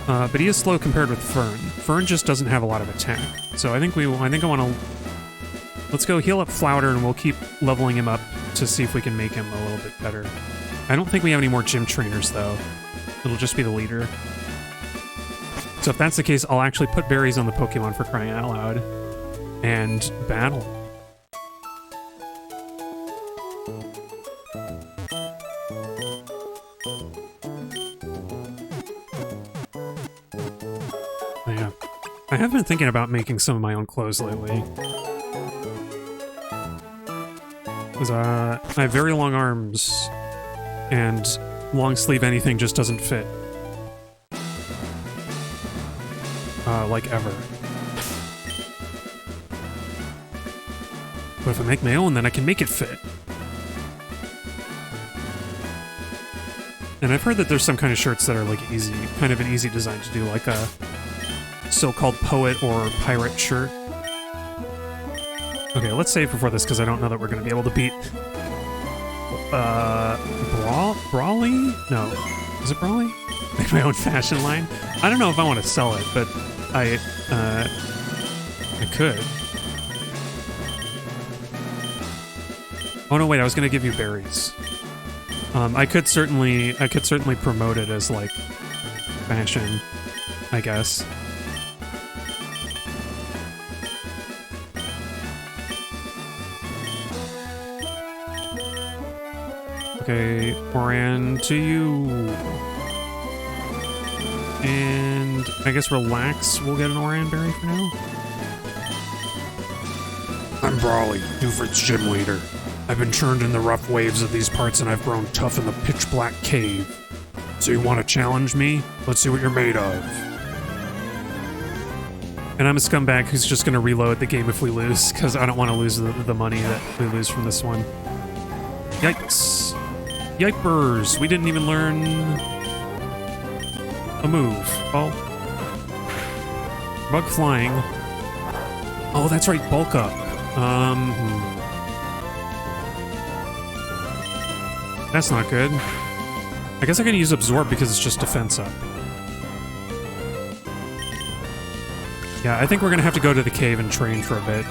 But he is slow compared with Fern. Fern just doesn't have a lot of attack. So I think I want to... Let's go heal up Flounder and we'll keep leveling him up to see if we can make him a little bit better. I don't think we have any more gym trainers though. It'll just be the leader. So if that's the case, I'll actually put berries on the Pokemon for crying out loud. And battle. Yeah. I have been thinking about making some of my own clothes lately. Because I have very long arms, and long sleeve anything just doesn't fit. Like ever. But if I make my own, then I can make it fit. And I've heard that there's some kind of shirts that are like easy, kind of an easy design to do, like a so-called poet or pirate shirt. Okay, let's save before this because I don't know that we're going to be able to beat... Brawly? No. Is it Brawly? Make my own fashion line? I don't know if I want to sell it, but I could. Oh no, wait, I was going to give you berries. I could certainly promote it as, like, fashion, I guess. Okay, Oran, to you. And I guess Relax, we'll get an Oran berry for now. I'm Brawly, Duford's gym leader. I've been churned in the rough waves of these parts and I've grown tough in the pitch-black cave. So you want to challenge me? Let's see what you're made of. And I'm a scumbag who's just going to reload the game if we lose, because I don't want to lose the money that we lose from this one. Yikes. Yipers! We didn't even learn a move. Oh. Bug flying. Oh, that's right, bulk up. That's not good. I guess I can use Absorb because it's just defense up. Yeah, I think we're gonna have to go to the cave and train for a bit.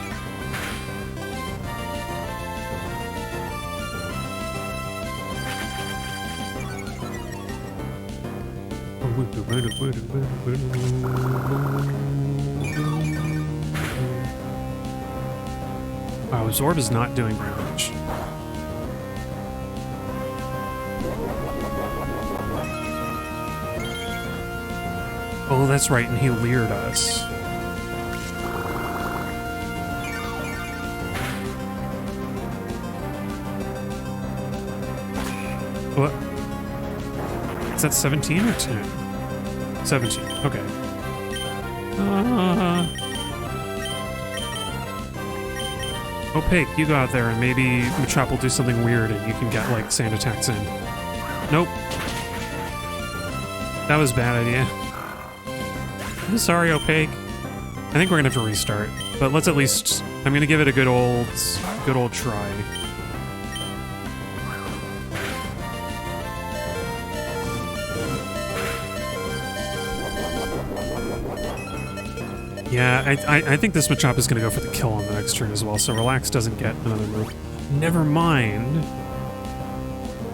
Wow, Absorb is not doing very much. Oh, that's right, and he leered us. What? Is that 17 or 10? 17, okay. Opaque, you go out there and maybe Machop will do something weird and you can get, like, sand attacks in. Nope. That was a bad idea. I'm sorry, Opaque. I think we're gonna have to restart, but let's at least... I'm gonna give it a good old try. Yeah, I think this Machop is gonna go for the kill on the next turn as well, so Relax doesn't get another move. Never mind.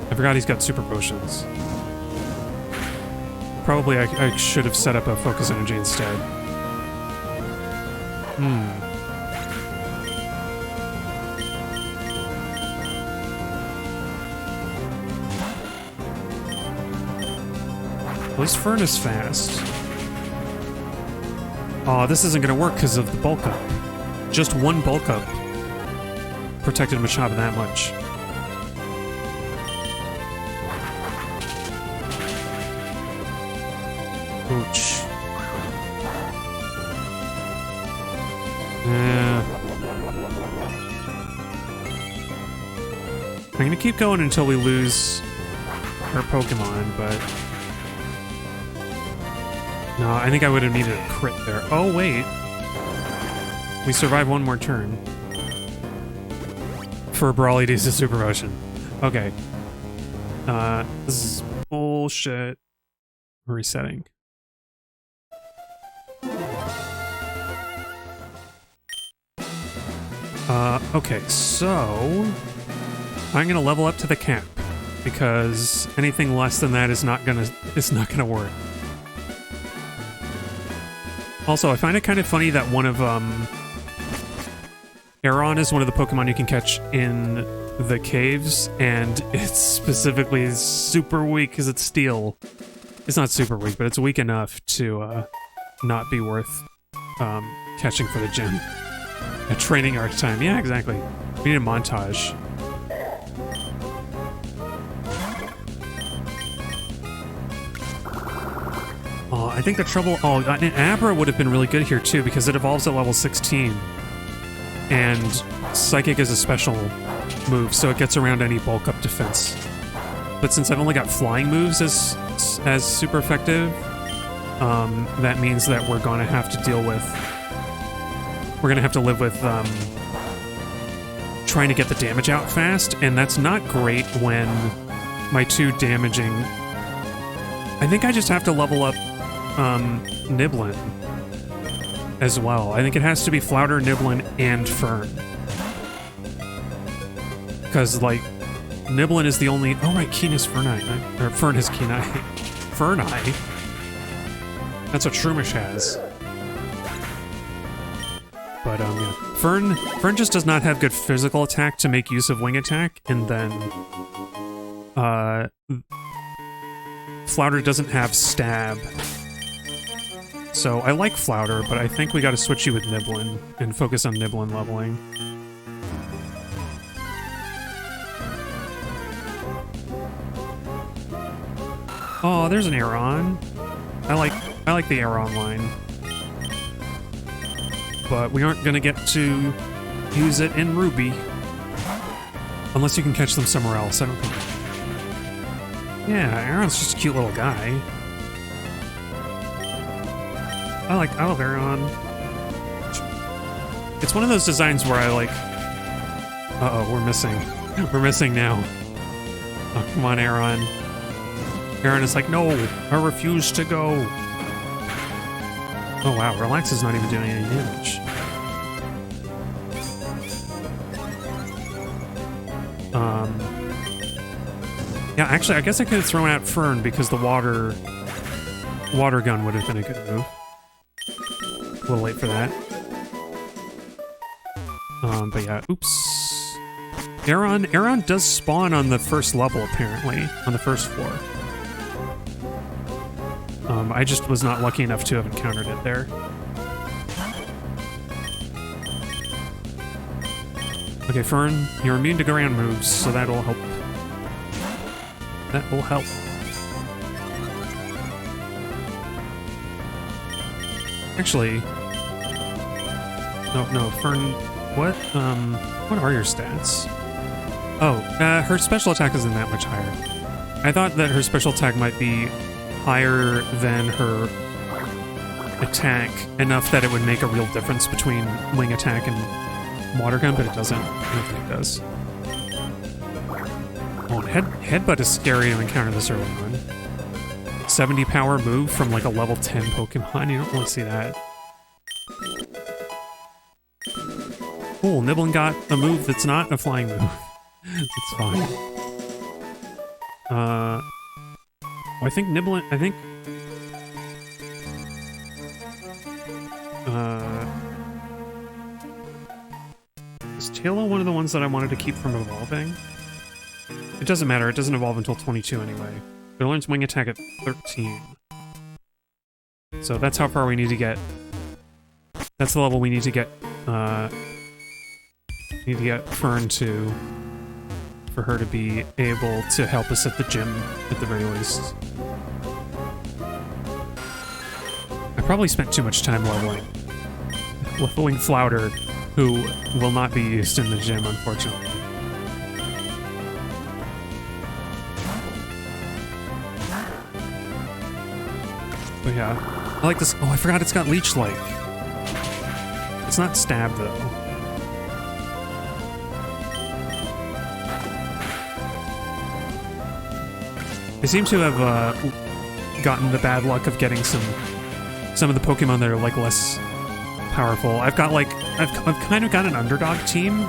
I forgot he's got super potions. Probably I should have set up a Focus Energy instead. At least Fern is fast. Oh, this isn't gonna work because of the bulk up. Just one bulk up protected Machop that much. Ouch. Yeah. I'm gonna keep going until we lose our Pokemon, but... No, I think I would have needed a crit there. Oh, wait. We survive one more turn. For Brawly to use a Super Potion. Okay. This is bullshit. Resetting. Okay, so... I'm gonna level up to the cap. Because anything less than that is not gonna work. Also, I find it kind of funny that one of, Aeron is one of the Pokemon you can catch in the caves, and it's specifically super weak because it's steel. It's not super weak, but it's weak enough to, not be worth, catching for the gym. A training arc time. Yeah, exactly. We need a montage. Oh, I think the trouble... Oh, an Abra would have been really good here, too, because it evolves at level 16. And Psychic is a special move, so it gets around any bulk-up defense. But since I've only got flying moves as super effective, that means that we're going to have to deal with... We're going to have to live with trying to get the damage out fast, and that's not great when my two damaging... I think I just have to level up Niblin as well. I think it has to be Flounder, Niblin, and Fern. Because, like, Niblin is the only... Oh, right, Keen is Fernite, right? Or Fern is Keenite. Fernite? That's what Shroomish has. But, yeah. Fern just does not have good physical attack to make use of Wing Attack, and then... Flounder doesn't have Stab. So I like Flounder, but I think we gotta switch you with Niblin and focus on Niblin leveling. Oh, there's an Aeron. I like the Aeron line. But we aren't gonna get to use it in Ruby. Unless you can catch them somewhere else. I don't think. Yeah, Aeron's just a cute little guy. I love Aeron. It's one of those designs where I like... Uh-oh, we're missing. We're missing now. Oh, come on, Aeron. Aeron is like, no, I refuse to go. Oh wow, Relax is not even doing any damage. Yeah, actually, I guess I could have thrown out Fern because the water gun would have been a good move. A little late for that. But yeah, oops. Aeron does spawn on the first level, apparently, on the first floor. I just was not lucky enough to have encountered it there. Okay, Fern, you're immune to ground moves, so that'll help. That will help. Actually... No, Fern... What are your stats? Oh, her special attack isn't that much higher. I thought that her special attack might be higher than her attack, enough that it would make a real difference between Wing Attack and Water Gun, but it doesn't. I don't think it does. Oh, Headbutt is scary to encounter this early on. 70 power move from like a level 10 Pokemon, you don't really see that. Cool, Niblin got a move that's not a flying move. It's fine. I think Niblin... Is Tailo one of the ones that I wanted to keep from evolving? It doesn't matter, it doesn't evolve until 22 anyway. It learns Wing Attack at 13. So that's how far we need to get That's the level we need to get, Fern to, for her to be able to help us at the gym, at the very least. I probably spent too much time leveling Flounder, who will not be used in the gym, unfortunately. But yeah, I like this. Oh, I forgot it's got Leech Light. It's not Stab, though. They seem to have gotten the bad luck of getting some of the Pokemon that are like less powerful. I've kind of got an underdog team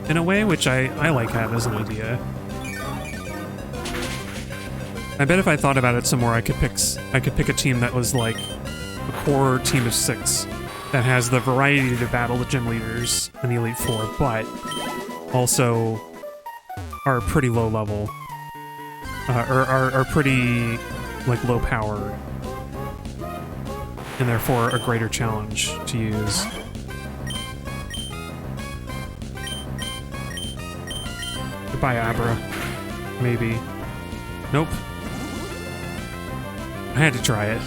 in a way, which I like that as an idea. I bet if I thought about it some more, I could pick a team that was like a core team of 6 that has the variety to battle the gym leaders and the Elite Four, but also are pretty low level, or are pretty like low power, and therefore a greater challenge to use. Goodbye, Abra. Maybe. Nope. I had to try it.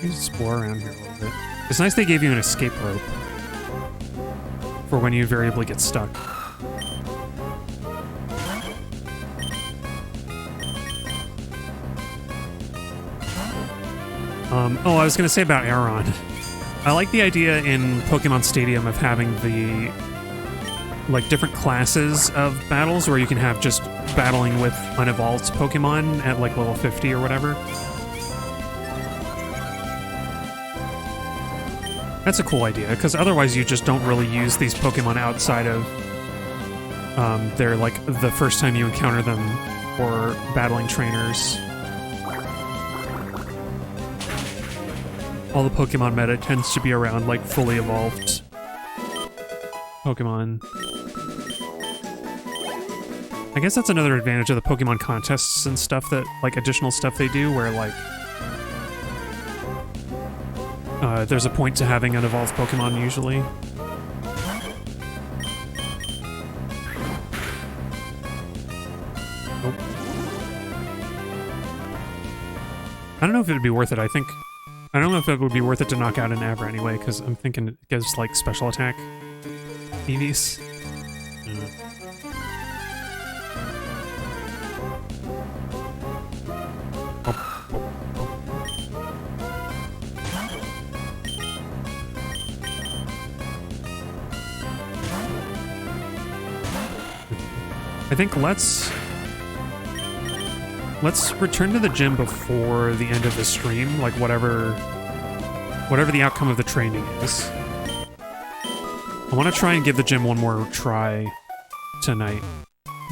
Just explore around here a little bit. It's nice they gave you an escape rope for when you invariably get stuck. Oh, I was going to say about Aeron. I like the idea in Pokemon Stadium of having the like different classes of battles where you can have just battling with unevolved Pokemon at like level 50 or whatever. That's a cool idea, because otherwise you just don't really use these Pokemon outside of they're like the first time you encounter them or battling trainers. All the Pokemon meta tends to be around like fully evolved Pokemon. I guess that's another advantage of the Pokemon contests and stuff, that like additional stuff they do where like there's a point to having an evolved Pokemon usually. Nope. I don't know if it would be worth it. I don't know if it would be worth it to knock out an Abra anyway, because I'm thinking it gives like special attack EVs. I think let's return to the gym before the end of the stream, like whatever the outcome of the training is. I want to try and give the gym one more try tonight,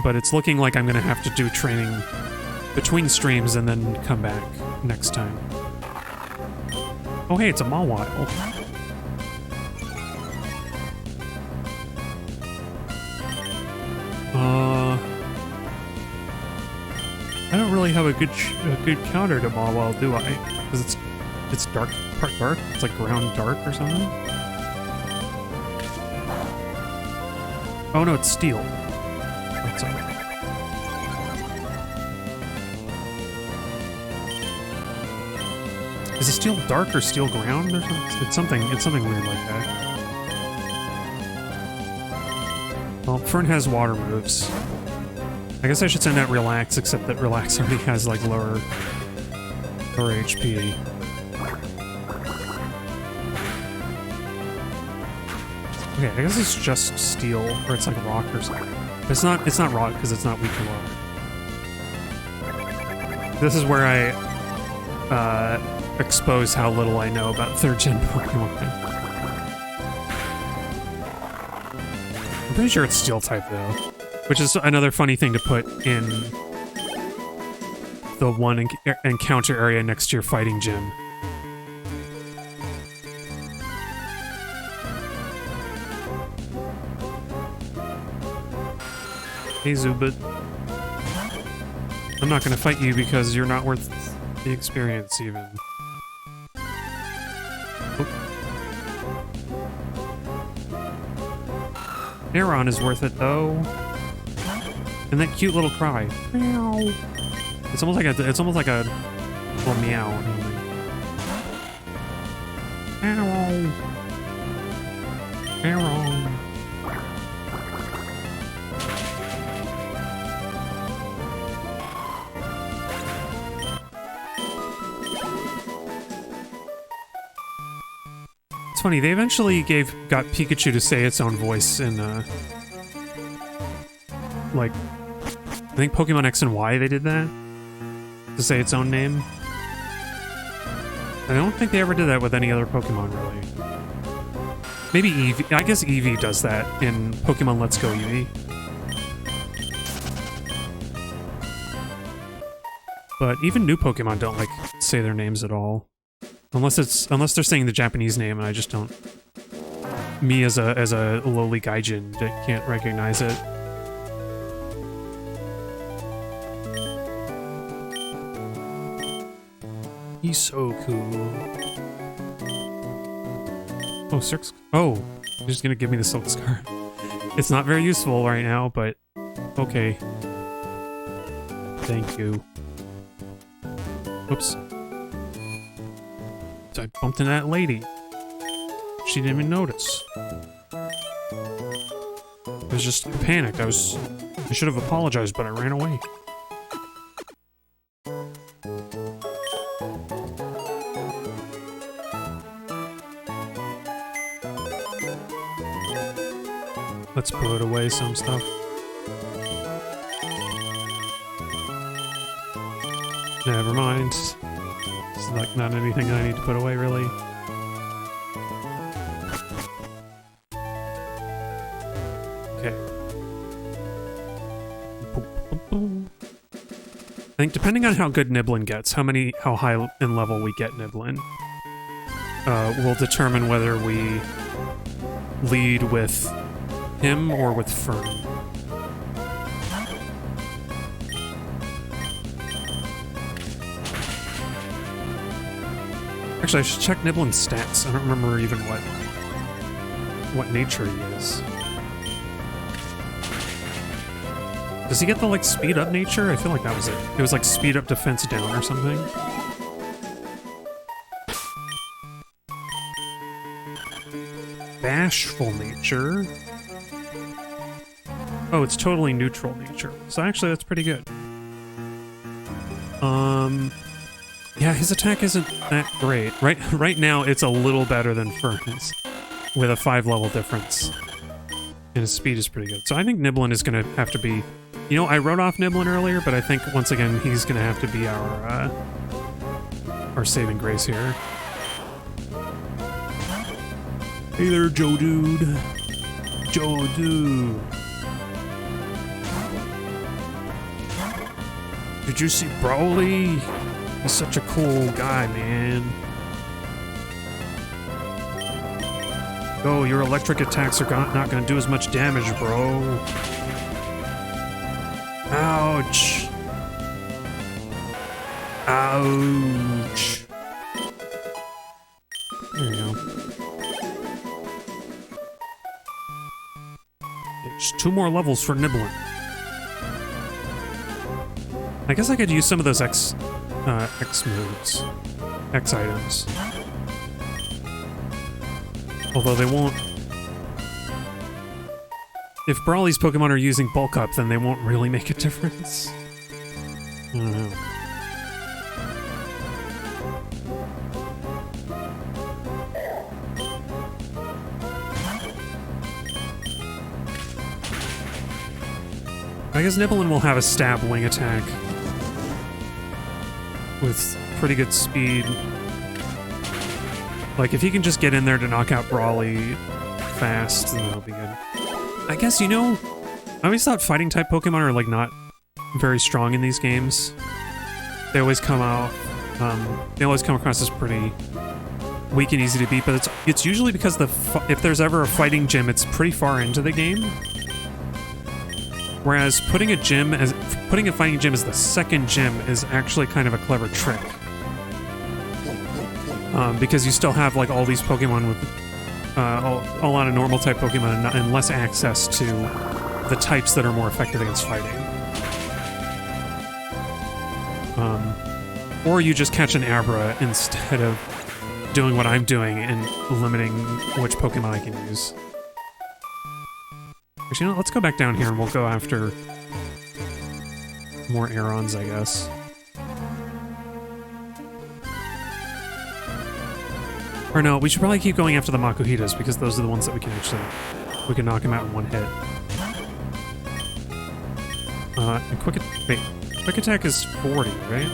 but it's looking like I'm going to have to do training between streams and then come back next time. Oh hey, it's a Mawile. I don't really have a good counter to Mawile, do I? Because it's dark, part dark. It's like ground dark or something. Oh no, it's steel. What's up? Is it steel dark or steel ground or something? It's something weird like that. Well, Fern has water moves. I guess I should send out Relax, except that Relax already has like lower HP. Okay, I guess it's just steel, or it's like rock or something. It's not rock because it's not weak to water. This is where I expose how little I know about 3rd gen Pokemon. I'm pretty sure it's steel type though. Which is another funny thing to put in the one encounter area next to your fighting gym. Hey Zubat. I'm not gonna fight you because you're not worth the experience even. Oh. Aeron is worth it though. And that cute little cry. Meow. It's almost like a little meow. Meow. Meow. It's funny, they eventually got Pikachu to say its own voice in like I think Pokemon X and Y they did that to say its own name. I don't think they ever did that with any other Pokemon really. Maybe Eevee. I guess Eevee does that in Pokemon Let's Go Eevee. But even new Pokemon don't like say their names at all. Unless they're saying the Japanese name and I just don't. Me as a lowly gaijin can't recognize it. He's so cool. Oh, Cirque. Oh, you're just gonna give me the Silk Scar. It's not very useful right now, but okay. Thank you. Oops. I bumped into that lady. She didn't even notice. I was just panicked. I should have apologized, but I ran away. Let's put away some stuff. Never mind. It's like not anything I need to put away, really. Okay. I think depending on how good Niblin gets, how high in level we get Niblin, will determine whether we lead with him or with Fern. Actually, I should check Niblin's stats. I don't remember even what nature he is. Does he get the, like, speed up nature? I feel like that was it. It was like speed up defense down or something. Bashful nature. Oh, it's totally neutral nature. So actually, that's pretty good. Yeah, his attack isn't that great. Right now, it's a little better than Fern's, with a 5-level difference. And his speed is pretty good. So I think Niblin is going to have to be... You know, I wrote off Niblin earlier, but I think, once again, he's going to have to be our saving grace here. Hey there, Joe Dude. Joe Dude. Did you see Brawly? He's such a cool guy, man. Oh, your electric attacks are not going to do as much damage, bro. Ouch. Ouch. There you go. There's 2 more levels for Niblin. I guess I could use some of those X moves. X items. Although they won't... If Brawly's Pokemon are using Bulk Up, then they won't really make a difference. I don't know. I guess Niblin will have a stab wing attack. With pretty good speed. Like, if he can just get in there to knock out Brawly fast, then that'll be good. I guess, you know, I always thought fighting-type Pokemon are, like, not very strong in these games. They always come out, they always come across as pretty weak and easy to beat, but it's usually because if there's ever a fighting gym, it's pretty far into the game. Whereas putting a fighting gym as the second gym is actually kind of a clever trick. because you still have like all these Pokemon with a lot of normal type Pokemon and less access to the types that are more effective against fighting. Or you just catch an Abra instead of doing what I'm doing and limiting which Pokemon I can use. Actually, you know, let's go back down here and we'll go after more Aerons, I guess. Or no, we should probably keep going after the Makuhitas because those are the ones that we can knock him out in one hit. And quick attack is 40, right?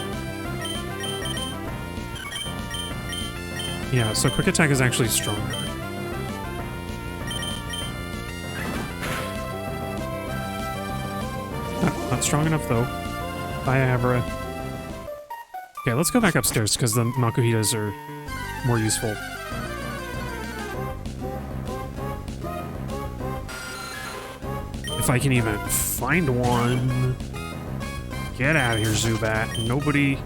Yeah, so quick attack is actually stronger. Not strong enough though. Bye, Abra. Okay, let's go back upstairs because the Makuhitas are more useful. If I can even find one. Get out of here, Zubat. Nobody.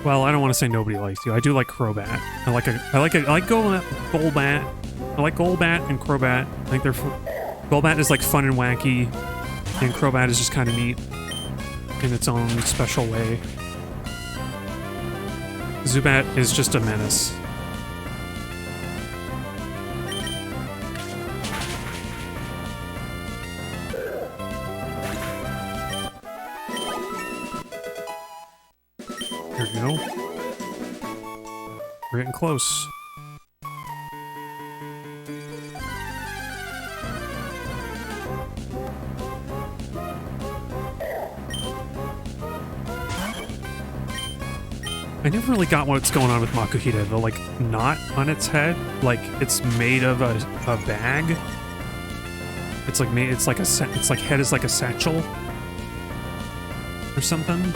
Well, I don't want to say nobody likes you. I do like Crobat. I like Golbat. I like Golbat and Crobat. I think Golbat is like fun and wacky, and Crobat is just kind of neat in its own special way. Zubat is just a menace. There we go. We're getting close. I never really got what's going on with Makuhita. The like knot on its head, like it's made of a bag. It's like made. It's like head is like a satchel or something.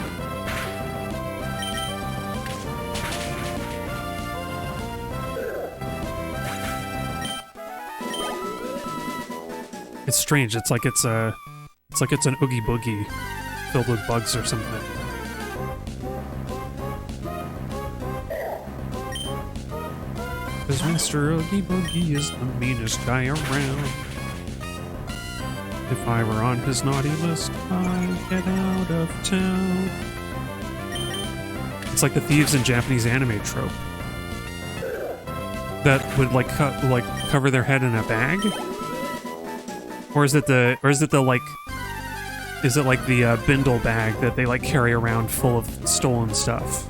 It's strange. It's like it's an Oogie Boogie filled with bugs or something. Cause Mr. Oogie Boogie is the meanest guy around. If I were on his naughty list, I'd get out of town. It's like the thieves in Japanese anime trope that would like cover their head in a bag. Or is it the bindle bag that they like carry around full of stolen stuff?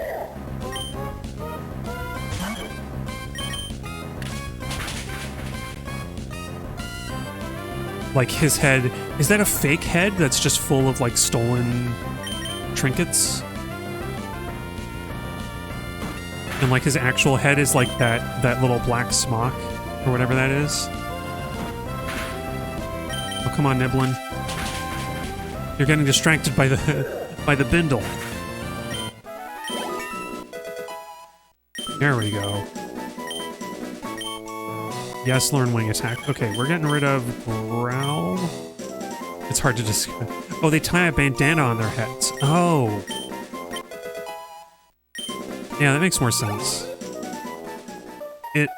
Like his head, is that a fake head that's just full of like stolen trinkets? And like his actual head is like that little black smock or whatever that is? Oh, come on, Niblin. You're getting distracted by the bindle. There we go. Yes, learn wing attack. Okay, we're getting rid of Growl. It's hard to describe. Oh, they tie a bandana on their heads. Oh. Yeah, that makes more sense. It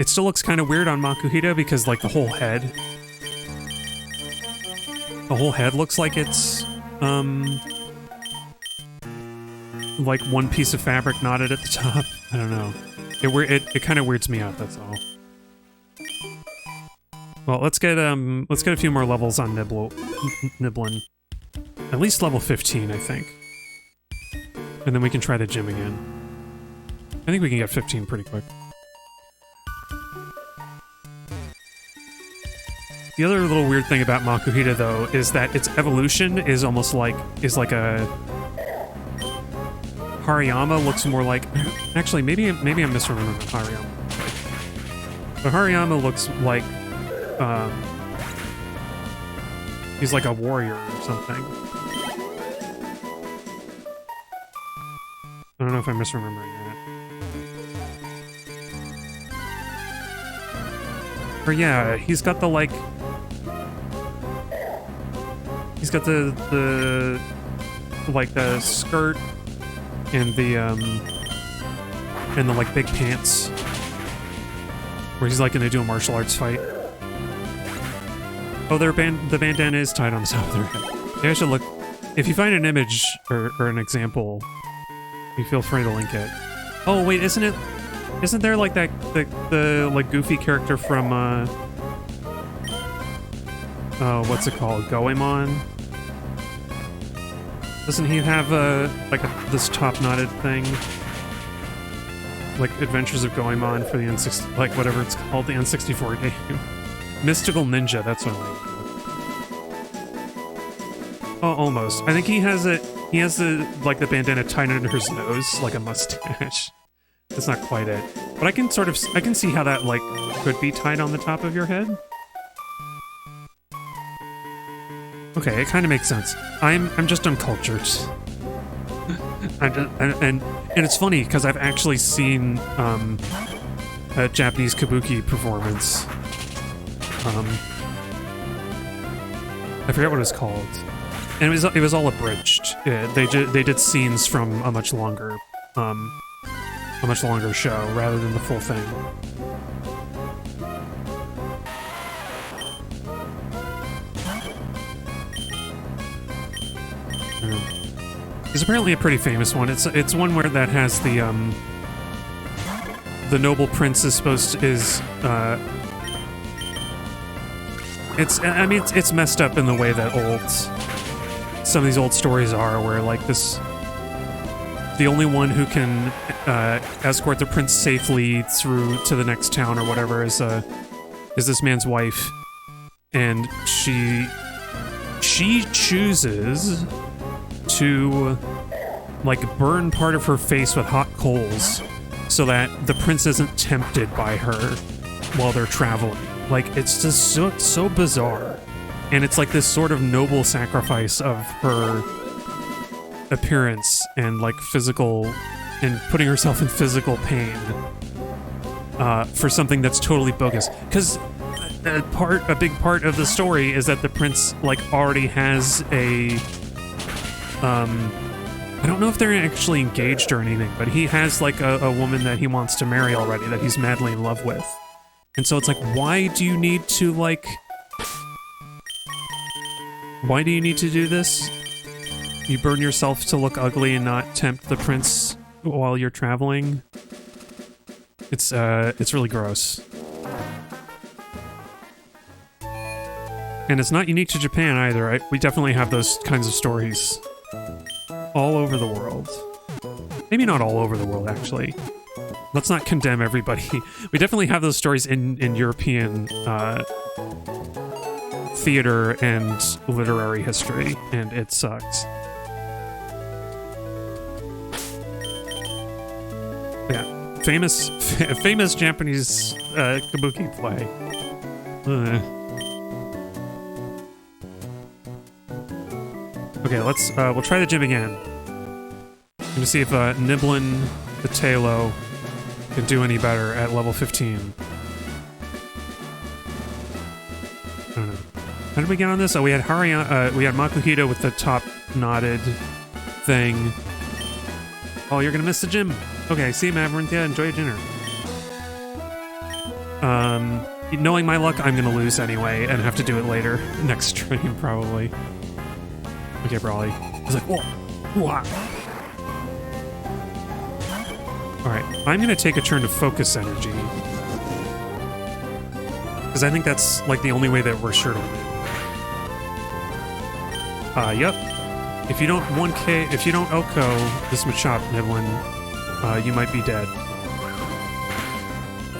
still looks kind of weird on Makuhita because like the whole head looks like it's like one piece of fabric knotted at the top. I don't know. It kind of weirds me out, that's all. Well, let's get a few more levels on Niblin. At least level 15, I think. And then we can try the gym again. I think we can get 15 pretty quick. The other little weird thing about Makuhita, though, is that its evolution is almost like a Hariyama looks more like. Actually, maybe I'm misremembering Hariyama. But Hariyama looks like he's like a warrior or something. I don't know if I'm misremembering that. Or yeah, he's got the like. He's got the like the skirt and the and the like big pants, where he's like gonna do a martial arts fight. Oh, the bandana is tied on the top of their head. Maybe I should look. If you find an image or an example, you feel free to link it. Oh wait, isn't there like that the like goofy character from what's it called? Goemon? Doesn't he have this top knotted thing? Like Adventures of Goemon for the N60, like whatever it's called, the N64 game. Mystical Ninja, that's what I'm like. Oh, almost. I think he has the bandana tied under his nose, like a mustache. That's not quite it. But I can see how that, like, could be tied on the top of your head. Okay, it kind of makes sense. I'm just uncultured. And it's funny, because I've actually seen, a Japanese kabuki performance. I forget what it's called. And it was all abridged. Yeah, they did scenes from a much longer show rather than the full thing. It's apparently a pretty famous one. It's one where that has the noble prince is supposed to it's messed up in the way that some of these old stories are, where like the only one who can escort the prince safely through to the next town or whatever is this man's wife, and she chooses to like burn part of her face with hot coals so that the prince isn't tempted by her while they're traveling. Like, it's just so bizarre. And it's like this sort of noble sacrifice of her appearance and like physical, and putting herself in physical pain for something that's totally bogus. Because a big part of the story is that the prince like already has a I don't know if they're actually engaged or anything, but he has like a woman that he wants to marry already, that he's madly in love with. And so it's like, why do you need to do this? You burn yourself to look ugly and not tempt the prince while you're traveling? It's really gross. And it's not unique to Japan either, right? We definitely have those kinds of stories all over the world. Maybe not all over the world, actually. Let's not condemn everybody. We definitely have those stories in European theater and literary history, and it sucks. Yeah, famous Japanese kabuki play. Okay, we'll try the gym again. I'm gonna see if Niblin the Talo can do any better at level 15. I don't know. How did we get on this? Oh, we had we had Makuhito with the top knotted thing. Oh, you're gonna miss the gym. Okay, see you, Maverynthia. Enjoy your dinner. Knowing my luck, I'm gonna lose anyway and have to do it later. Next stream, probably. Okay, Brawly. He's like, whoa, whoa. Alright, I'm gonna take a turn to focus energy. Because I think that's, like, the only way that we're sure to win. Yep. If you don't Oko this Machop, Niblin, you might be dead.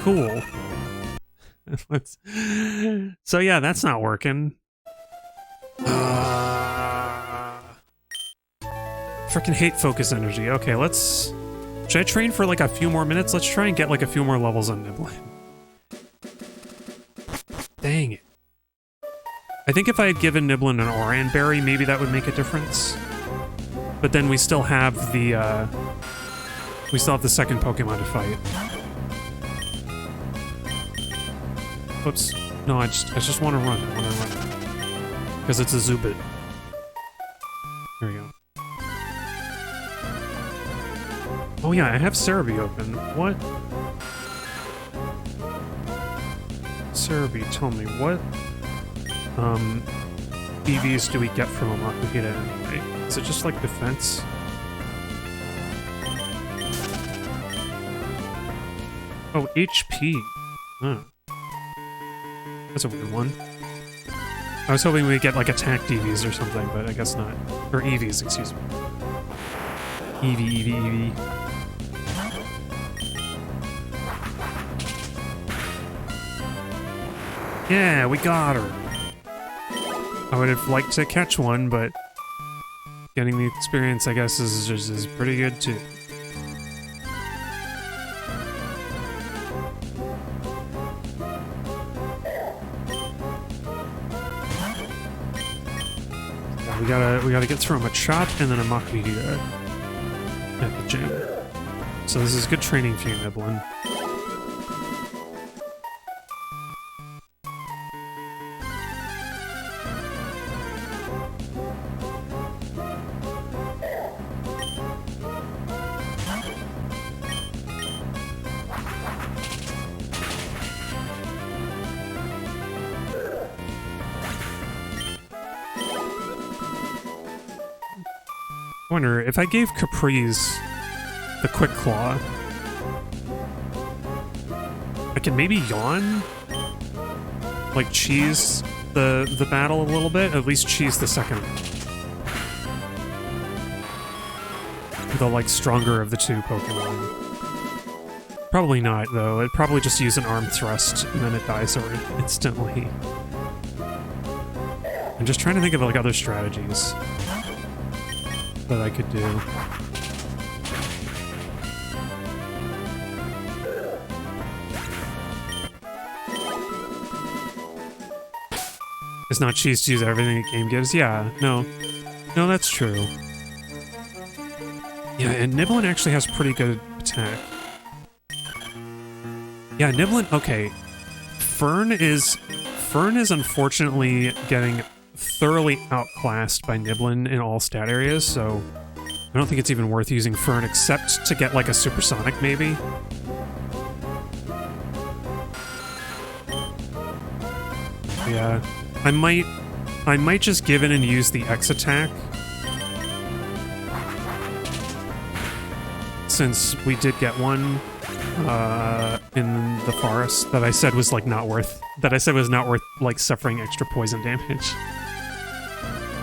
Cool. So yeah, that's not working. Freaking hate focus energy. Okay, should I train for like a few more minutes? Let's try and get like a few more levels on Niblin. Dang it. I think if I had given Niblin an Oran Berry, maybe that would make a difference. But then we still have the second Pokemon to fight. Whoops. No, I just want to run. I want to run. Because it's a Zubit. There we go. Oh yeah, I have Cerebi open. What? Cerebi, tell me, what EVs do we get from a Makuhita anyway? Is it just like defense? Oh, HP. Huh. That's a weird one. I was hoping we'd get like attack EVs or something, but I guess not. Or EVs, excuse me. EV. Yeah, we got her. I would have liked to catch one, but getting the experience, I guess, is pretty good too. Yeah, we gotta get through a Machop and then a Makuhita at the gym. So this is good training for you, Niblin. I wonder, if I gave Capri's the Quick Claw, I can maybe yawn? Like, cheese the battle a little bit? At least cheese the second. The, like, stronger of the two Pokemon. Probably not, though. It'd probably just use an arm thrust, and then it dies instantly. I'm just trying to think of, like, other strategies that I could do. It's not cheese to use everything the game gives. Yeah, no, that's true. Yeah, and Niblin actually has pretty good attack. Yeah, Niblin. Okay, Fern is unfortunately getting thoroughly outclassed by Niblin in all stat areas, so I don't think it's even worth using Fern except to get like a supersonic maybe. Yeah, I might just give in and use the X attack, since we did get one in the forest that I said was like not worth like suffering extra poison damage.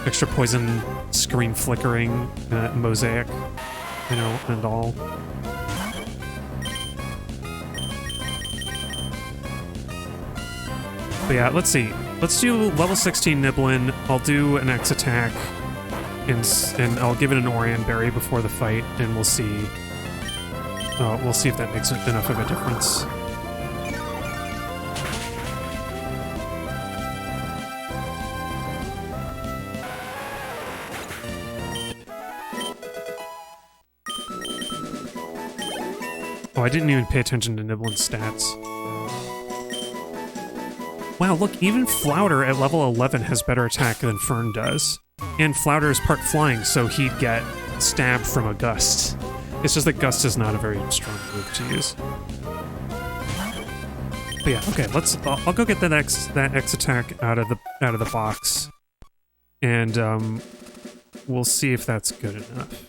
Extra poison, screen flickering, mosaic, you know, and all. But yeah, let's see. Let's do level 16 Niblin. I'll do an X attack, and I'll give it an Orion Berry before the fight, and we'll see. We'll see if that makes enough of a difference. Oh, I didn't even pay attention to Niblin's stats. Wow, look, even Flounder at level 11 has better attack than Fern does. And Flounder is part flying, so he'd get stabbed from a Gust. It's just that Gust is not a very strong move to use. But yeah, okay, I'll go get that X attack out of the box. And we'll see if that's good enough.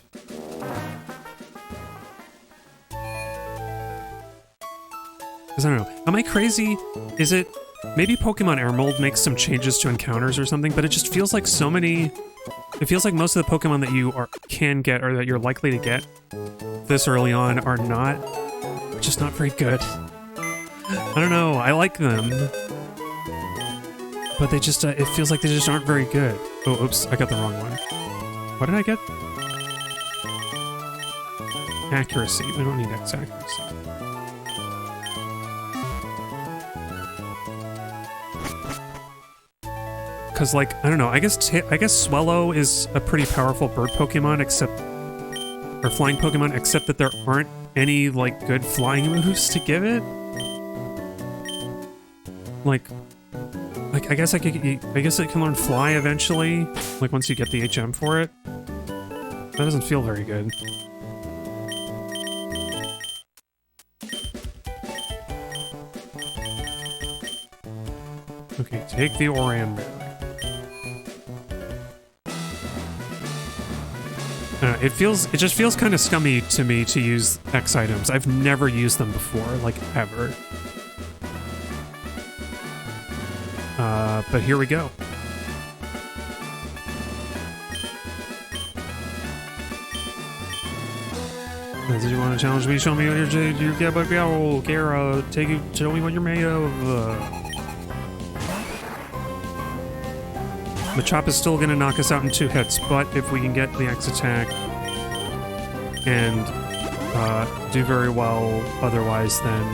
Because I don't know. Am I crazy? Is it... Maybe Pokemon Air Mold makes some changes to encounters or something, but it just feels like so many... It feels like most of the Pokemon that you can get, or that you're likely to get this early on, are just not very good. I don't know, I like them. But they just, it feels like they just aren't very good. Oh, oops, I got the wrong one. What did I get? Accuracy. We don't need X accuracy. Because, like, I don't know, I guess Swallow is a pretty powerful bird Pokemon, or flying Pokemon, except that there aren't any, like, good flying moves to give it. Like, I guess it can learn Fly eventually, like, once you get the HM for it. That doesn't feel very good. Okay, take the Oran berry. It just feels kind of scummy to me to use X items. I've never used them before, like ever. But here we go. Did you want to challenge me? Show me what you're get but go, Kara. Show me what you're made of. Machop is still gonna knock us out in 2 hits, but if we can get the X attack and do very well otherwise, then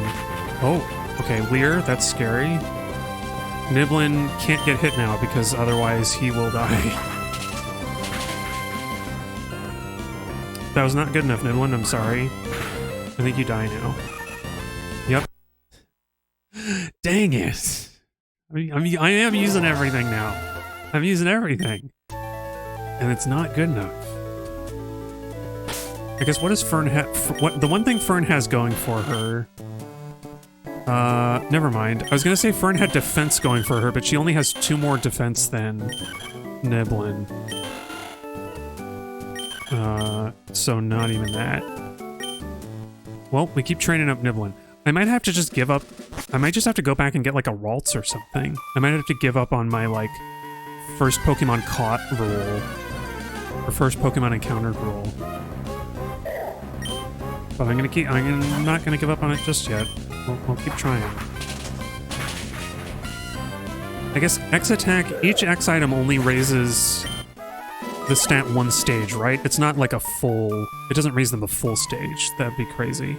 oh, okay, Lear, that's scary. Niblin can't get hit now because otherwise he will die. That was not good enough, Niblin. I'm sorry. I think you die now. Yep. Dang it. I am using everything now. I'm using everything. And it's not good enough. I guess what does Fern have? The one thing Fern has going for her... never mind. I was gonna say Fern had defense going for her, but she only has 2 more defense than Niblin. So not even that. Well, we keep training up Niblin. I might have to just give up. I might just have to go back and get like a Ralts or something. I might have to give up on my like first Pokemon caught rule. Or first Pokemon encountered rule. But I'm not gonna give up on it just yet. We'll keep trying. I guess X attack, each X item only raises the stat 1 stage, right? It's not like a full... It doesn't raise them a full stage. That'd be crazy.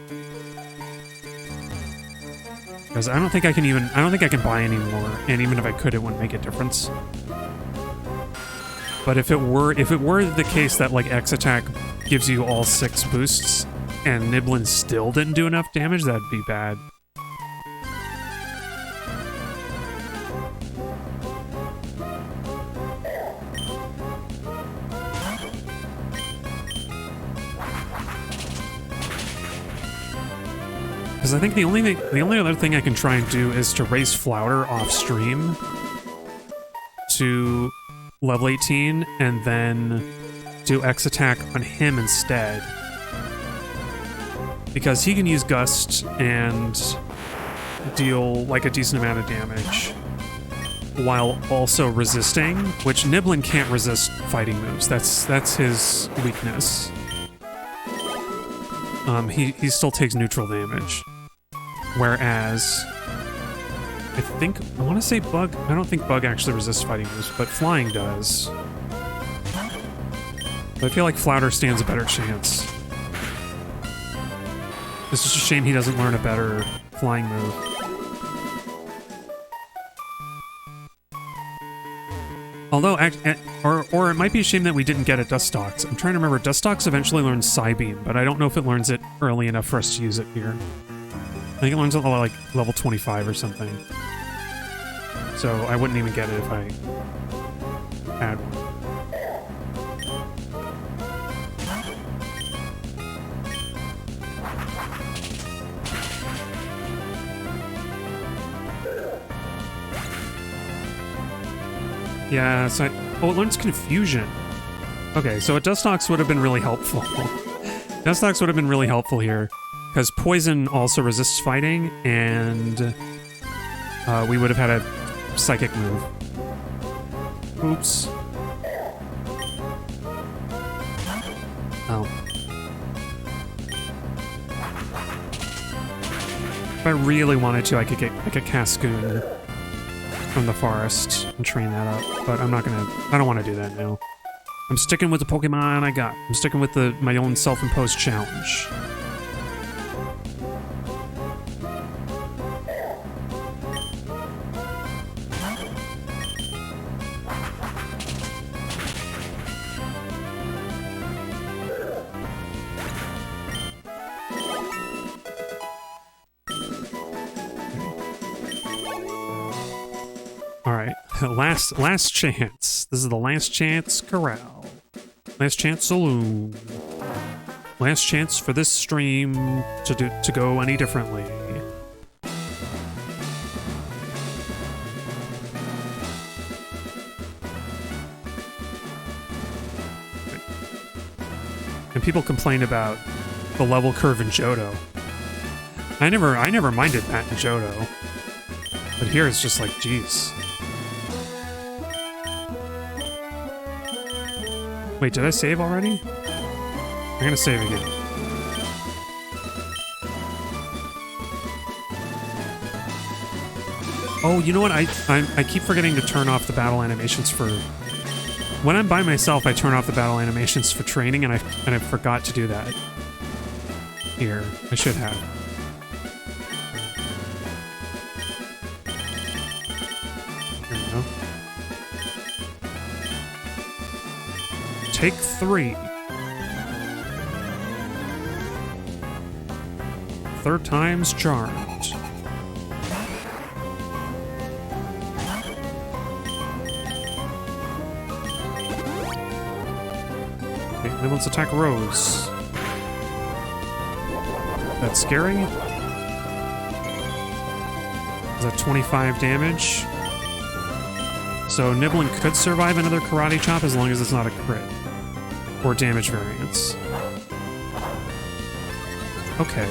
Because I don't think I can buy any more, and even if I could, it wouldn't make a difference. But if it were the case that like X attack gives you all 6 boosts, and Niblin still didn't do enough damage, that'd be bad. Because I think the only other thing I can try and do is to raise Flounder off stream to level 18 and then do X attack on him instead. Because he can use Gust and deal like a decent amount of damage while also resisting, which Niblin can't resist fighting moves. That's his weakness. He still takes neutral damage. Whereas, I want to say Bug, I don't think Bug actually resists fighting moves, but Flying does. But I feel like Flounder stands a better chance. It's just a shame he doesn't learn a better flying move. Although, or it might be a shame that we didn't get it Dustox. I'm trying to remember, Dustox eventually learns Psybeam, but I don't know if it learns it early enough for us to use it here. I think it learns it like level 25 or something. So I wouldn't even get it if I had one. Yeah, so it learns Confusion. Okay, so a Dustox would have been really helpful. Dustox would have been really helpful here, because Poison also resists fighting, and we would have had a Psychic move. Oops. Oh. If I really wanted to, I could get like a Cascoon from the forest and train that up, but I'm not gonna. I don't want to do that now. I'm sticking with the Pokemon I got. I'm sticking with my own self-imposed challenge. Last chance. This is the last chance corral. Last chance saloon. Last chance for this stream to go any differently. people complain about the level curve in Johto. I never minded that in Johto. But here it's just like, geez. Wait, did I save already? I'm gonna save again. Oh, you know what? I keep forgetting to turn off the battle animations for... When I'm by myself, I turn off the battle animations for training, and I forgot to do that. Here, I should have. Here we go. Take 3. Third time's charmed. Okay, then let's attack Rose. That's scary. Is that 25 damage? So Niblin could survive another Karate Chop as long as it's not a crit. Or damage variance. Okay.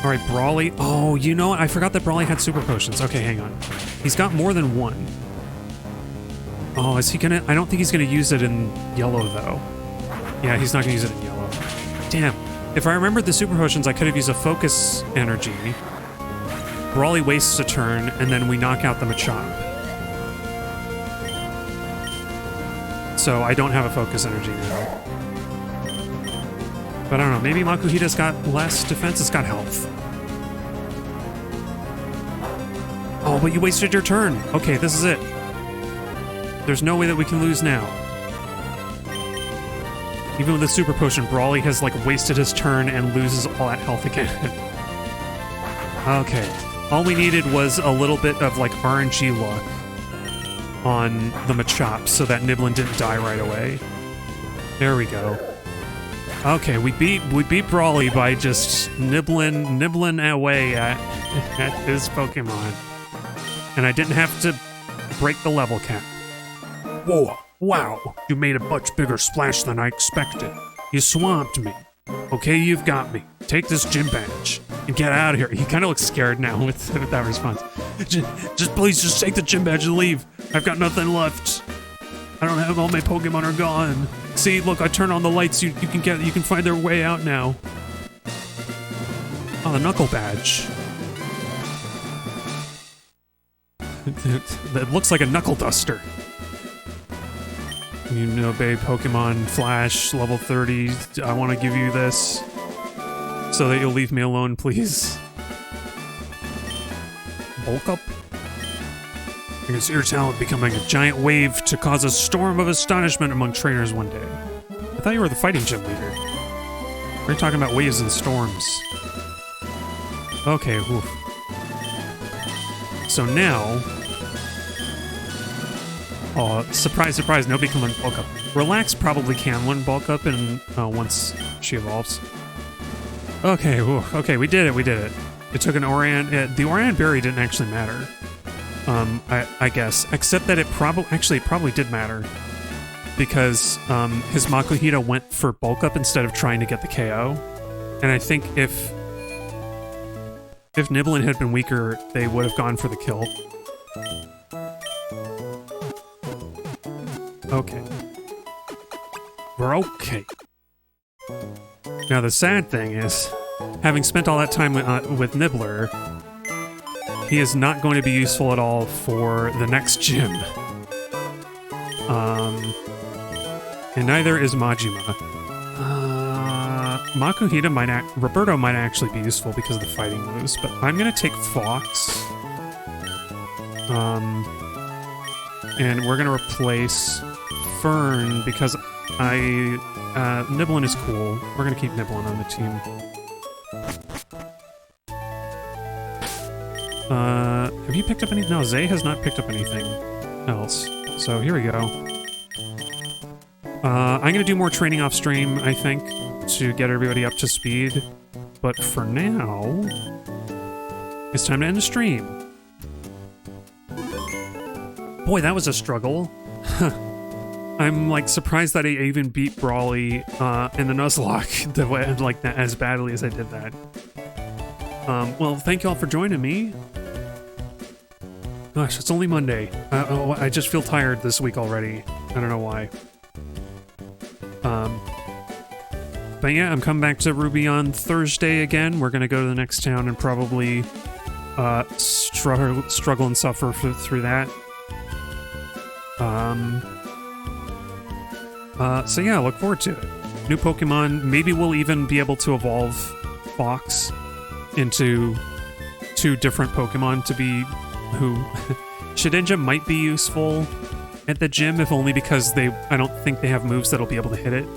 Alright, Brawly. Oh, you know what? I forgot that Brawly had super potions. Okay, hang on. He's got more than one. Oh, is he gonna... I don't think he's gonna use it in yellow, though. Yeah, he's not gonna use it in yellow. Damn. If I remembered the super potions, I could have used a focus energy. Brawly wastes a turn, and then we knock out the Machop. So I don't have a focus energy now. But I don't know, maybe Makuhita's got less defense, it's got health. Oh, but you wasted your turn. Okay, this is it. There's no way that we can lose now. Even with the super potion, Brawly has like wasted his turn and loses all that health again. Okay. All we needed was a little bit of like RNG luck on the Machop so that Niblin didn't die right away. There we go. Okay, we beat Brawly by just nibbling away at his Pokemon. And I didn't have to break the level cap. Whoa, wow, you made a much bigger splash than I expected. You swamped me. Okay, you've got me. Take this gym badge and get out of here. He kind of looks scared now with that response. Just please, just take the gym badge and leave. I've got nothing left. I don't have all my Pokemon are gone. See, look, I turn on the lights. You can find their way out now. Oh, the Knuckle badge. That looks like a Knuckle Duster. You know, babe, Pokemon Flash, level 30. I want to give you this so that you'll leave me alone, please. Bulk up. I can see your talent becoming a giant wave to cause a storm of astonishment among trainers one day. I thought you were the fighting gym leader. Why are you talking about waves and storms? Okay, whew. So now... Oh, surprise, surprise, nobody can learn Bulk Up. Relax probably can learn Bulk Up in, once she evolves. Okay, whew. Okay, we did it. It took an Orion... the Orion Berry didn't actually matter. I guess. Except that it probably did matter. Because, his Makuhita went for Bulk Up instead of trying to get the KO. And I think if Niblin had been weaker, they would have gone for the kill. Okay. We're okay. Now the sad thing is, having spent all that time with Nibbler, he is not going to be useful at all for the next gym. And neither is Majima. Makuhita Roberto might actually be useful because of the fighting moves, but I'm gonna take Fox. And we're gonna replace Fern because Niblin is cool. We're gonna keep Niblin on the team. Have you picked up any? No, Zay has not picked up anything else. So here we go. I'm gonna do more training off stream, I think, to get everybody up to speed. But for now, it's time to end the stream. Boy, that was a struggle. I'm like surprised that I even beat Brawly in the Nuzlocke the way like that as badly as I did that. Well, thank you all for joining me. Gosh, it's only Monday. I just feel tired this week already. I don't know why. But yeah, I'm coming back to Ruby on Thursday again. We're gonna go to the next town and probably struggle and suffer through that. So yeah, look forward to it. New Pokemon. Maybe we'll even be able to evolve Fox into 2 different Pokemon to be who. Shedinja might be useful at the gym, if only because I don't think they have moves that'll be able to hit it.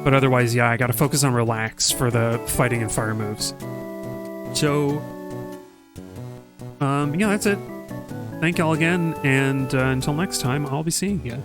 But otherwise, yeah, I gotta focus on Relax for the fighting and fire moves. So, yeah, that's it. Thank y'all again, and until next time, I'll be seeing you.